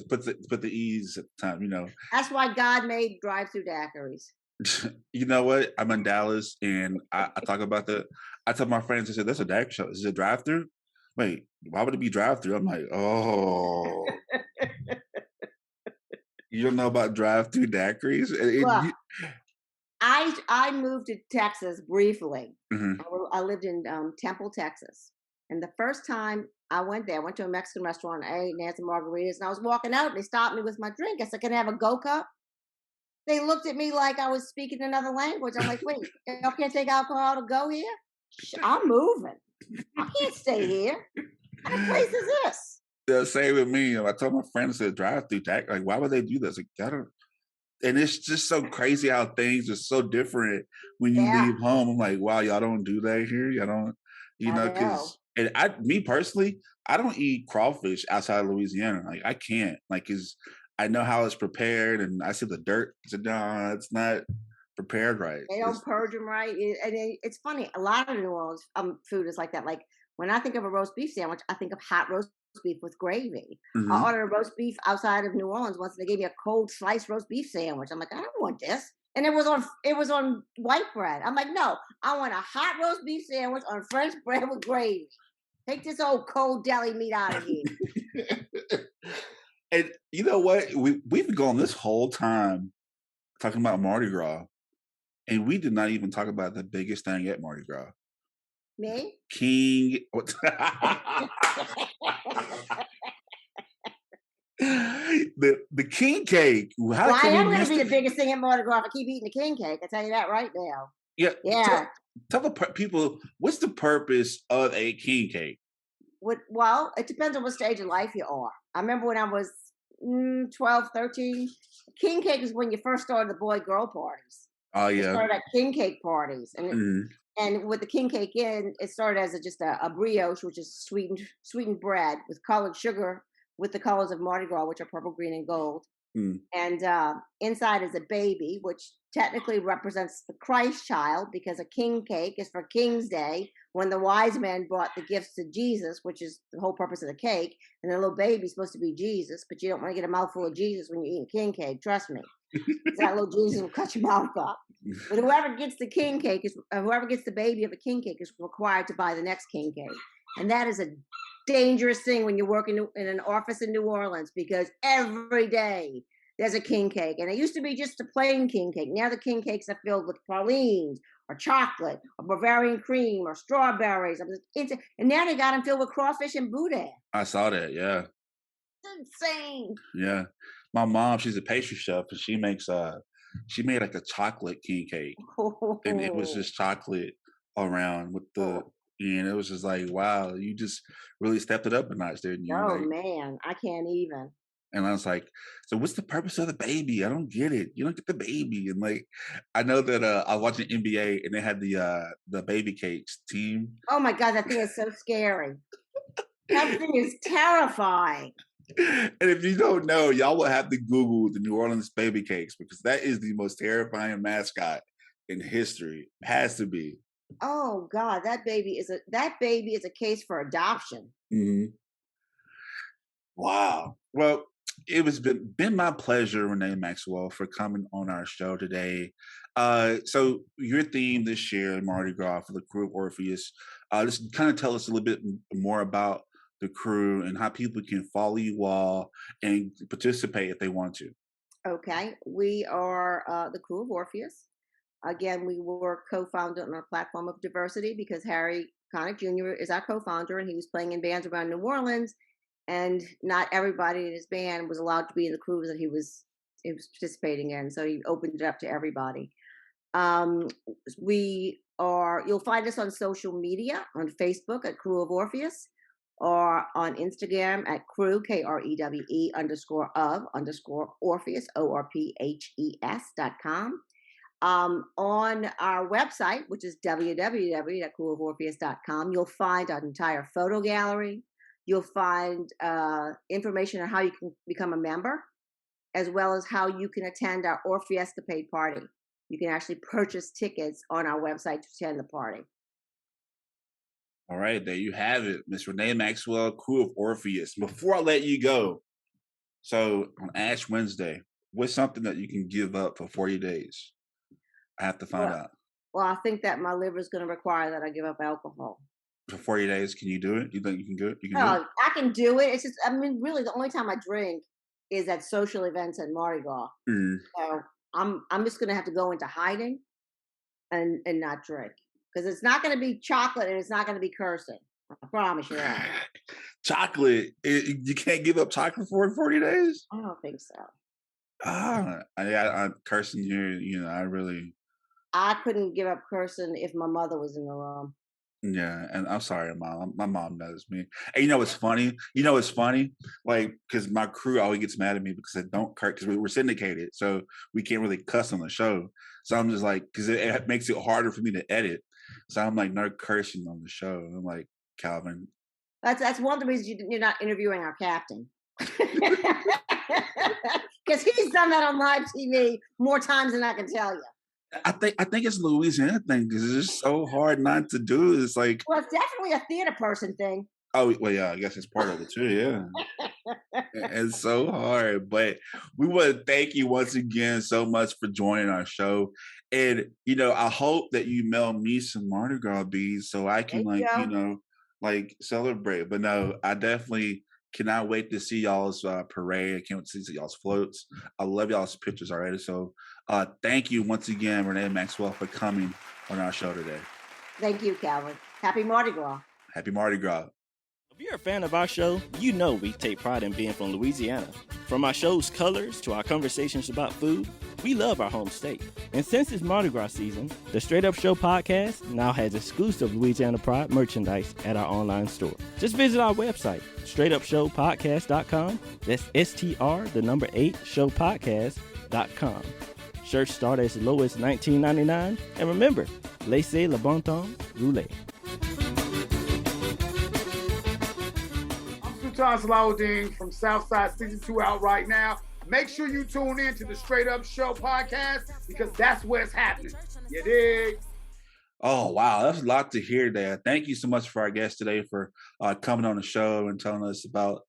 Put the ease at the time, you know. That's why God made drive-through daiquiris. You know what? I'm in Dallas, and I talk about that. I tell my friends, I said, "That's a daiquiri shop. Is it a drive-through? Wait, why would it be drive-through?" I'm like, "Oh, you don't know about drive-through daiquiris?" Well, I moved to Texas briefly. Mm-hmm. I lived in Temple, Texas. And the first time I went there, I went to a Mexican restaurant, I ate Nancy margaritas, and I was walking out, and they stopped me with my drink. I said, "Can I have a Go Cup?" They looked at me like I was speaking another language. I'm like, "Wait, y'all can't take alcohol to go here? I'm moving. I can't stay here. What kind of place is this?" The same with me. I told my friends to drive through that. Like, why would they do this? Like, I don't. And it's just so crazy how things are so different when you leave home. I'm like, wow, y'all don't do that here. Y'all don't, you know, because. And me personally, I don't eat crawfish outside of Louisiana. Like I can't. Like, cause I know how it's prepared, and I see the dirt. I said, no, it's not prepared right. They don't purge them right. And it's funny. A lot of New Orleans food is like that. Like when I think of a roast beef sandwich, I think of hot roast beef with gravy. Mm-hmm. I ordered a roast beef outside of New Orleans once, and they gave me a cold sliced roast beef sandwich. I'm like, I don't want this. And it was on white bread. I'm like, no, I want a hot roast beef sandwich on French bread with gravy. Take this old cold deli meat out of here. And you know what? We've been going this whole time talking about Mardi Gras, and we did not even talk about the biggest thing at Mardi Gras. Me? King. the king cake. How Well, I can am we going miss to be the the biggest thing at Mardi Gras. I keep eating the king cake. I tell you that right now. Yeah. Yeah. Tell the people what's the purpose of a king cake? Well, it depends on what stage of life you are. I remember when I was 12, 13, king cake is when you first started the boy-girl parties. Oh It yeah. started at king cake parties. Mhm. And with the king cake it started as just a brioche, which is sweetened bread with colored sugar with the colors of Mardi Gras, which are purple, green, and gold. Mm. And inside is a baby, which technically represents the Christ child, because a king cake is for King's Day, when the wise men brought the gifts to Jesus, which is the whole purpose of the cake. And the little baby's supposed to be Jesus, but you don't want to get a mouthful of Jesus when you're eating king cake. Trust me. That little Jesus will cut your mouth off. But whoever gets the king cake whoever gets the baby of a king cake is required to buy the next king cake. And that is a dangerous thing when you're working in an office in New Orleans, because every day there's a king cake. And it used to be just a plain king cake. Now the king cakes are filled with pralines or chocolate or Bavarian cream or strawberries. And now they got them filled with crawfish and boudin. I saw that. Yeah. It's insane. Yeah. My mom, she's a pastry chef, and she made like a chocolate king cake, and it was just chocolate around with the. And it was just like, wow, you just really stepped it up a notch, didn't you? Oh, Like, man, I can't even. and I was like, so what's the purpose of the baby? I don't get it. You don't get the baby. And like, I know that I was watching NBA, and they had the baby cakes team. Oh my God, that thing is so scary. That thing is terrifying. And if you don't know, y'all will have to Google the New Orleans baby cakes, because that is the most terrifying mascot in history. It has to be. Oh God, that baby is a case for adoption. Mm-hmm. Wow. Well, it was been my pleasure, Renee Maxwell, for coming on our show today. So your theme this year, Mardi Gras, for the Krewe of Orpheus, just kind of tell us a little bit more about the crew and how people can follow you all and participate if they want to. Okay, we are the Krewe of Orpheus. Again, we were co-founded on our platform of diversity because Harry Connick Jr. is our co-founder, and he was playing in bands around New Orleans, and not everybody in his band was allowed to be in the crews that he was participating in. So he opened it up to everybody. You'll find us on social media, on Facebook at Krewe of Orpheus, or on Instagram at Krewe, KREWE _ Orpheus, ORPHES.com. On our website, which is www.kreweoforpheus.com, you'll find our entire photo gallery. You'll find information on how you can become a member, as well as how you can attend our Orpheuscapade party. You can actually purchase tickets on our website to attend the party. All right, there you have it, Miss Renee Maxwell, Krewe of Orpheus. Before I let you go, so on Ash Wednesday, what's something that you can give up for 40 days? I have to find out. Well, I think that my liver is going to require that I give up alcohol. For 40 days, can you do it? You think you can do it? I can do it. It's just, really, the only time I drink is at social events at Mardi Gras. Mm. So I'm just going to have to go into hiding and not drink, because it's not going to be chocolate and it's not going to be cursing. I promise you that. Chocolate? You can't give up chocolate for 40 days? I don't think so. I'm cursing you. I couldn't give up cursing if my mother was in the room. Yeah, and I'm sorry, Mom. My mom knows me. And you know what's funny? Like, because my crew always gets mad at me because I don't curse, because we're syndicated, so we can't really cuss on the show. So I'm just like, because it makes it harder for me to edit. So I'm like, no cursing on the show. I'm like, Calvin. That's one of the reasons you're not interviewing our captain. Because he's done that on live TV more times than I can tell you. I think it's a Louisiana thing, because it's just so hard not to do. It's like, well, it's definitely a theater person thing. Oh, well, yeah, I guess it's part of it too. Yeah, it's so hard. But we want to thank you once again so much for joining our show. And I hope that you mail me some Mardi Gras beads so I can celebrate. But no, I definitely cannot wait to see y'all's parade. I can't wait to see y'all's floats. I love y'all's pictures already. So thank you once again, Renee Maxwell, for coming on our show today. Thank you, Calvin. Happy Mardi Gras. Happy Mardi Gras. If you're a fan of our show, you know we take pride in being from Louisiana. From our show's colors to our conversations about food, we love our home state. And since it's Mardi Gras season, the Straight Up Show podcast now has exclusive Louisiana Pride merchandise at our online store. Just visit our website, straightupshowpodcast.com. That's STR8 showpodcast.com. Shirts start as low as $19.99. And remember, laissez le bon temps rouler. Sultan Salahuddin from Southside Season 2 out right now. Make sure you tune in to the Straight Up Show podcast because that's where it's happening. You dig? Oh, wow. That's a lot to hear there. Thank you so much for our guest today for coming on the show and telling us about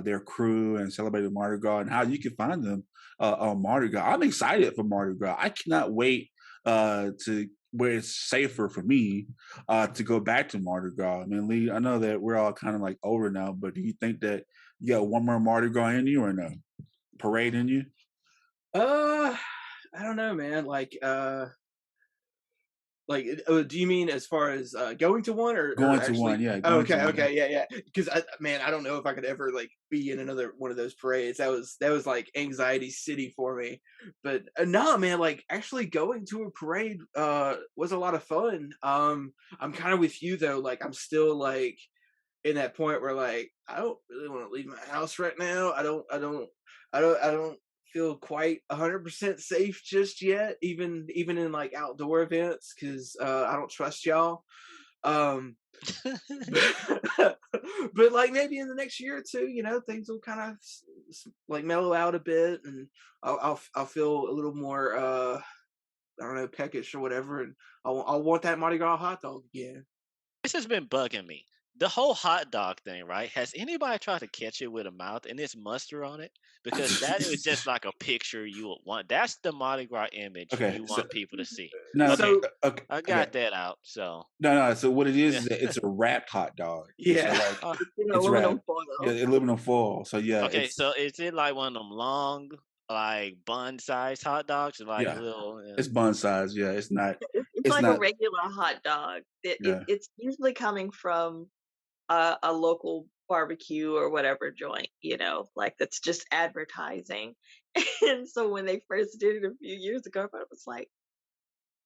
their crew and celebrating Mardi Gras and how you can find them on Mardi Gras. I'm excited for Mardi Gras. I cannot wait to where it's safer for me to go back to Mardi Gras. I mean, Lee, I know that we're all kind of like over now, but do you think that you got one more Mardi Gras in you or no? Parade in you? I don't know, man. Do you mean as far as going to one or going actually... to one? Yeah. Okay, yeah. Because I don't know if I could ever be in another one of those parades. That was like anxiety city for me. But nah, man. Actually going to a parade was a lot of fun. I'm kind of with you though. I'm still in that point where I don't really want to leave my house right now. I don't feel quite 100% safe just yet, even in outdoor events, because I don't trust y'all. But maybe in the next year or two, things will kind of mellow out a bit, and I'll feel a little more I don't know, peckish or whatever, and I'll want that Mardi Gras hot dog again. This has been bugging me. The whole hot dog thing, right? Has anybody tried to catch it with a mouth and it's mustard on it? Because that is just like a picture you would want. That's the Mardi Gras image you want people to see. No, I got that out. So no. So what it is that it's a wrapped hot dog. Yeah, it's aluminum foil. Yeah, aluminum foil. So yeah. Okay, so is it like one of them long, bun-sized hot dogs? Little. It's bun size. Yeah, it's not. It's like a regular hot dog. It's usually coming from a local barbecue or whatever joint, that's just advertising. And so when they first did it a few years ago, I was like,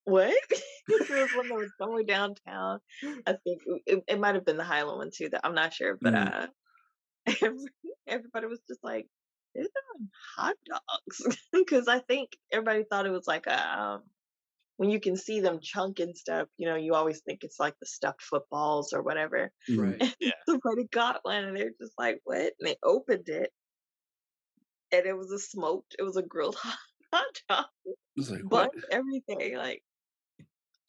what? It was when they were somewhere downtown. I think it might have been the Highland one too. I'm not sure, but everybody was just like, they're doing hot dogs. Because I think everybody thought it was like when you can see them chunking stuff, you always think it's like the stuffed footballs or whatever. Right. Yeah. Somebody got one and they're just like, what? And they opened it. And it was a grilled hot dog. It was like, buns, what? everything. Okay.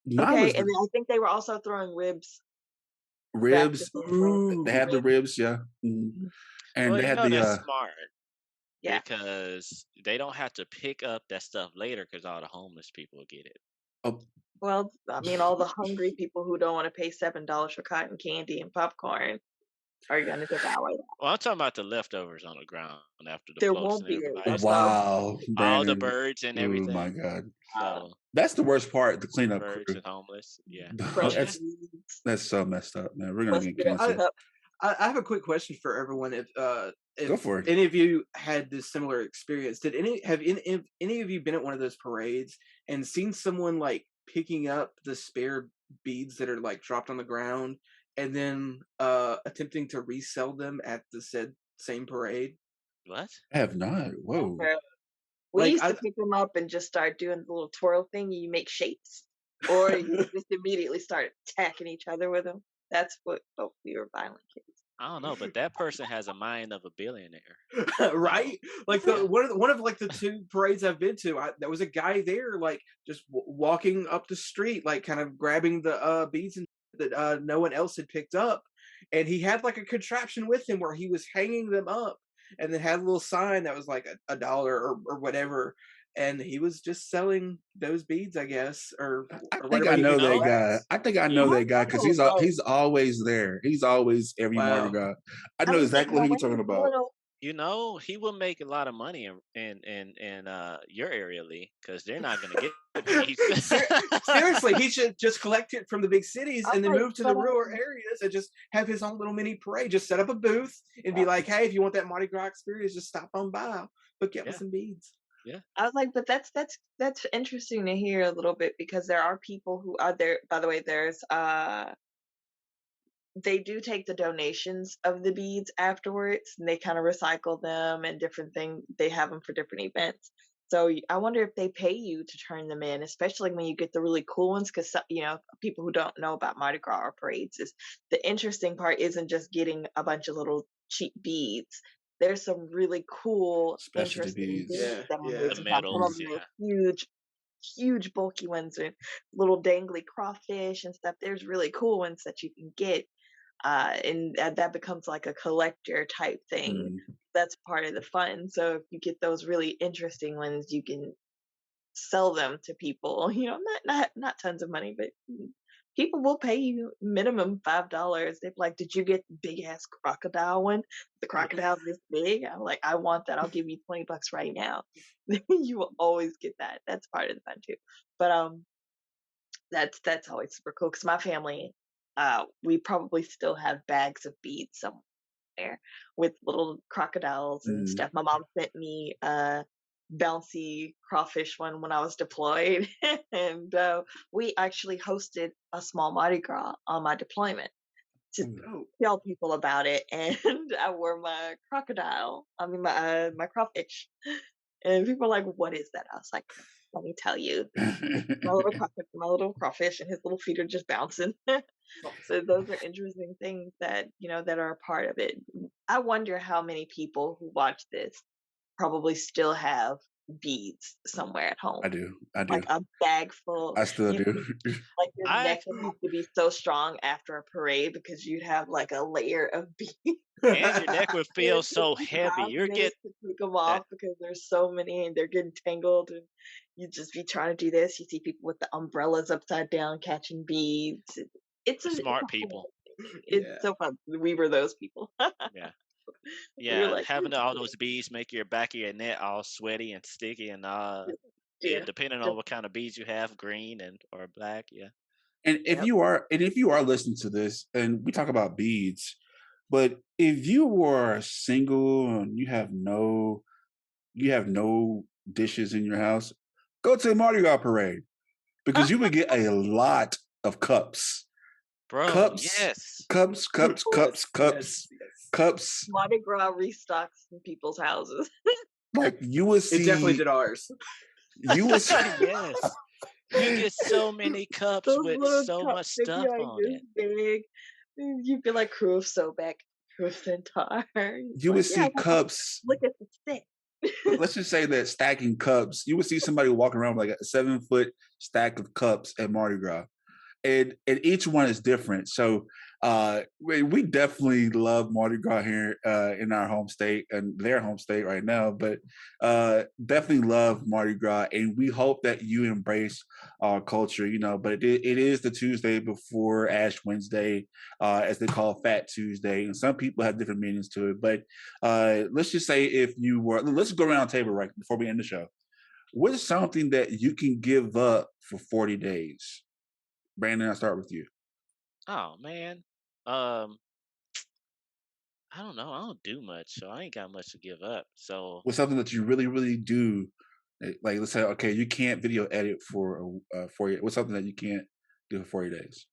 Mine And then I think they were also throwing ribs. Ribs. They have the ribs, yeah. Mm-hmm. And they had that's smart. Yeah. Because they don't have to pick up that stuff later because all the homeless people will get it. Oh. Well, I mean, all the hungry people who don't want to pay $7 for cotton candy and popcorn are going to devour that. Well, I'm talking about the leftovers on the ground after the There floats won't be. Wow. All the birds and everything. Oh, my God. So, that's the worst part, the cleanup birds crew. and homeless. Yeah. That's so messed up, man. We're going to get canceled. I have a quick question for everyone. If Go for it. Any of you had this similar experience, have any of you been at one of those parades and seen someone picking up the spare beads that are dropped on the ground and then attempting to resell them at the same parade? What? I have not. Whoa. We used to pick them up and just start doing the little twirl thing. You make shapes, or you just immediately start attacking each other with them. That's what we were violent kids. I don't know, but that person has a mind of a billionaire, right? One of the two parades I've been to, there was a guy there, just walking up the street, kind of grabbing the beads that no one else had picked up, and he had a contraption with him where he was hanging them up, and then had a little sign that was $1 or whatever. And he was just selling those beads, I guess. I think I know that guy. I think I know that guy because he's always there. He's always every Mardi Gras. I know exactly who you're talking about. You know, he will make a lot of money in your area, Lee, because they're not gonna get beats. Seriously, he should just collect it from the big cities and then Okay, move to the rural areas and just have his own little mini parade. Just set up a booth and be like, "Hey, if you want that Mardi Gras experience, just stop on by. I'll hook you up with some beads." Yeah. I was like, but that's interesting to hear a little bit because there are people who are there. By the way, there's they do take the donations of the beads afterwards and they kind of recycle them and different things. They have them for different events. So I wonder if they pay you to turn them in, especially when you get the really cool ones. Because people who don't know about Mardi Gras or parades is the interesting part isn't just getting a bunch of little cheap beads. There's some really cool, Specialty interesting beads. beads that The some of medals, them are huge, bulky ones and little dangly crawfish and stuff. There's really cool ones that you can get. And that becomes like a collector type thing. That's part of the fun. So if you get those really interesting ones, you can sell them to people. Not tons of money, but people will pay you minimum $5. They're like, "Did you get the big ass crocodile one? The crocodile's this big." I'm like, "I want that. I'll give you $20 right now." You will always get that. That's part of the fun too. But that's always super cool because my family. We probably still have bags of beads somewhere with little crocodiles and stuff. My mom sent me a bouncy crawfish one when I was deployed, and we actually hosted a small Mardi Gras on my deployment to tell people about it. And I wore my my crawfish, and people are like, "What is that?" I was like, "Let me tell you, my little crawfish, and his little feet are just bouncing." So those are interesting things that that are a part of it. I wonder how many people who watch this probably still have beads somewhere at home. I do. Like a bag full. I still do. Like your neck would have to be so strong after a parade because you'd have like a layer of beads. And your neck would feel so heavy. You're getting to take them off because there's so many and they're getting tangled, and you just be trying to do this. You see people with the umbrellas upside down catching beads. It's smart people. It's so fun. We were those people. Yeah, like, having all those beads make your back of your neck all sweaty and sticky, and depending on what kind of beads you have, green or black. Yeah. And if you are listening to this, and we talk about beads, but if you are single and you have no dishes in your house, go to the Mardi Gras parade because you would get a lot of cups. Bro, Cups. Mardi Gras restocks in people's houses. Like you would see. It definitely did ours. You would see. Yes. You get so many cups with so much stuff on it. Big. You feel like Krewe of Sobek, Krewe of Centaur. You would see cups. Look at the stick. Let's just say that stacking cups. You would see somebody walking around with like a 7-foot stack of cups at Mardi Gras. And each one is different. So we definitely love Mardi Gras here in our home state and their home state right now, but definitely love Mardi Gras, and we hope that you embrace our culture, but it is the Tuesday before Ash Wednesday, as they call Fat Tuesday, and some people have different meanings to it, but let's just say let's go around the table right before we end the show. What is something that you can give up for 40 days? Brandon, I'll start with you. Oh man. I don't know. I don't do much, so I ain't got much to give up. So what's something that you really, really do? Like, let's say, okay, you can't video edit for 40. What's something that you can't do for 40 days?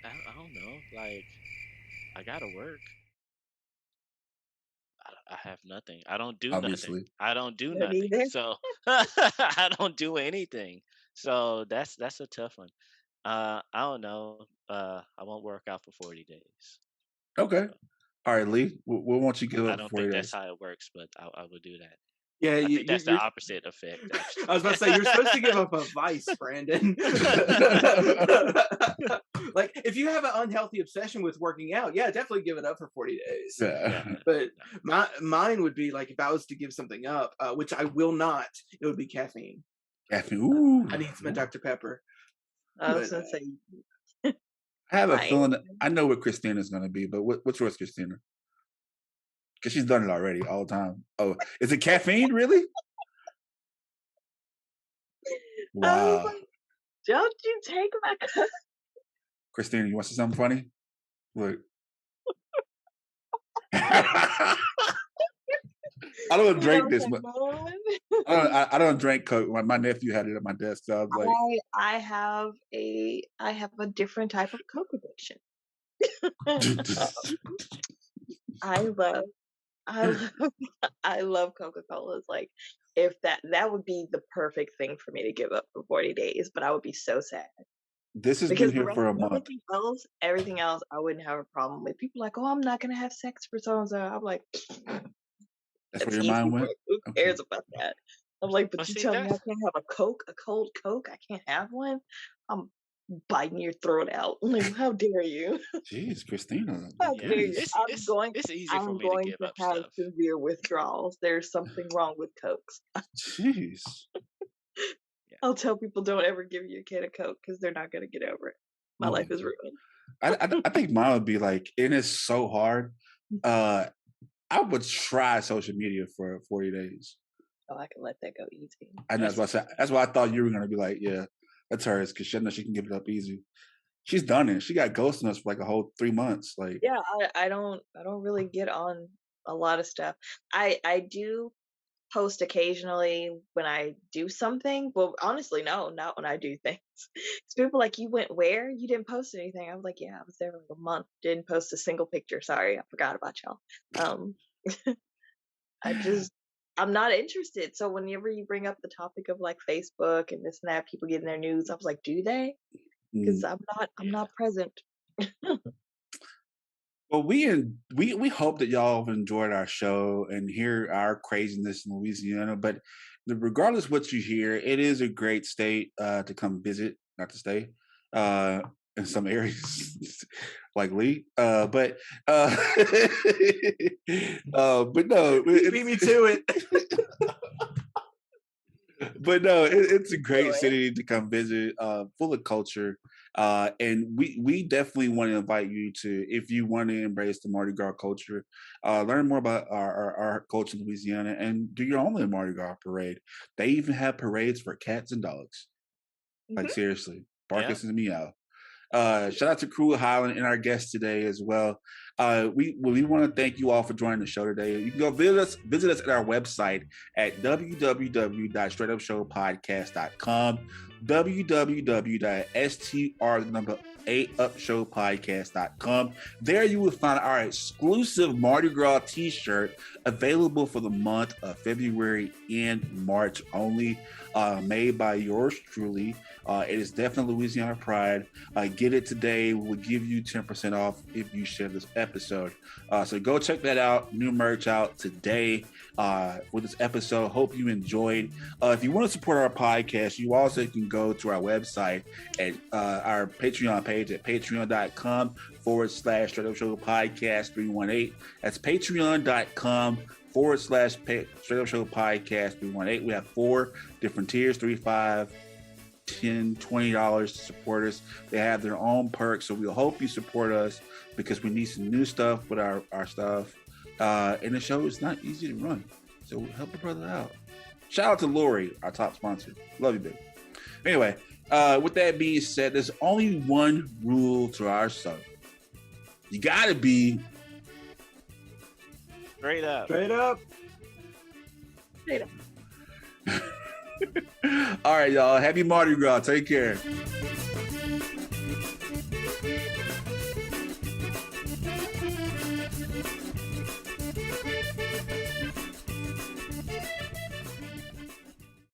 I don't know. Like, I gotta work. I have nothing. I don't do nothing. I don't do nothing. So I don't do anything. So that's a tough one. I don't know. I won't work out for 40 days. Okay. All right, Lee. What won't you give up? I don't think that's how it works, but I would do that. Yeah, I think that's the opposite effect. Actually. I was about to say you're supposed to give up a vice, Brandon. Like if you have an unhealthy obsession with working out, yeah, definitely give it up for 40 days. Yeah. But mine would be like if I was to give something up, which I will not, it would be caffeine. Caffeine. Ooh. I need some Dr. Pepper. I was gonna say. I have a Right. feeling that I know what Christina's going to be, but what's yours, Christina? Because she's done it already all the time. Oh, is it caffeine, really? Wow. Don't you take my cup? Christina, you want to say something funny? Look. I don't drink this much. I don't drink Coke. My nephew had it at my desk, so I was like, I have a different type of Coke addiction. I love Coca-Cola. It's like, if that would be the perfect thing for me to give up for 40 days, but I would be so sad. This has Because been here for a month. Everything else, I wouldn't have a problem with. People are like, oh, I'm not gonna have sex for so and so. I'm like, that's where your mind went. Who cares about that? I'm like, but you see, tell me I can't have a Coke, a cold Coke. I can't have one. I'm biting your throat out. I'm like, how dare you? Jeez, Christina. How dare you? It's easy for me to give up have stuff. severe withdrawals. There's something wrong with Cokes. Jeez. I'll tell people don't ever give you a can of Coke because they're not gonna get over it. My life is ruined. I think mine would be like, it is so hard. I would try social media for 40 days. Oh, I can let that go easy. And that's why I thought you were gonna be like, yeah, that's hers, because she knows she can give it up easy. She's done it. She got ghosting us for like a whole 3 months. Like, yeah, I don't really get on a lot of stuff. I do post occasionally when I do something. Well, honestly, no, not when I do things. Because people are like, you went where? You didn't post anything. I was like, yeah, I was there for like a month. Didn't post a single picture. Sorry, I forgot about y'all. I'm not interested. So whenever you bring up the topic of like Facebook and this and that, people getting their news, I was like, do they? Because I'm not present. Well, we hope that y'all have enjoyed our show and hear our craziness in Louisiana. But regardless what you hear, it is a great state to come visit, not to stay, in some areas like Lee. But no, beat me to it. But no, it's a great city to come visit, full of culture. And we definitely want to invite you to, if you want to embrace the Mardi Gras culture, learn more about our culture in Louisiana, and do your own Mardi Gras parade. They even have parades for cats and dogs. Like, seriously, barkers and meow. Shout out to Krewe of Highland and our guest today as well. We want to thank you all for joining the show today. You can go visit us at our website at www.straightupshowpodcast.com, www.str8upshowpodcast.com. There you will find our exclusive Mardi Gras t-shirt available for the month of February and March only, made by yours truly. It is definitely Louisiana pride. Get it today. We'll give you 10% off if you share this episode. So go check that out. New merch out today with this episode. Hope you enjoyed. If you want to support our podcast, you also can go to our website at our Patreon page at patreon.com/Straight Up Show Podcast 318. That's patreon.com/Straight Up Show Podcast 318. We have 4 different tiers, $3, $5, $10, $20 to support us. They have their own perks, so we hope you support us because we need some new stuff with our stuff. And the show is not easy to run, so help a brother out. Shout out to Lori, our top sponsor. Love you, baby. Anyway, with that being said, there's only one rule to our show. You gotta be straight up. Straight up. Straight up. All right, y'all. Happy Mardi Gras. Take care.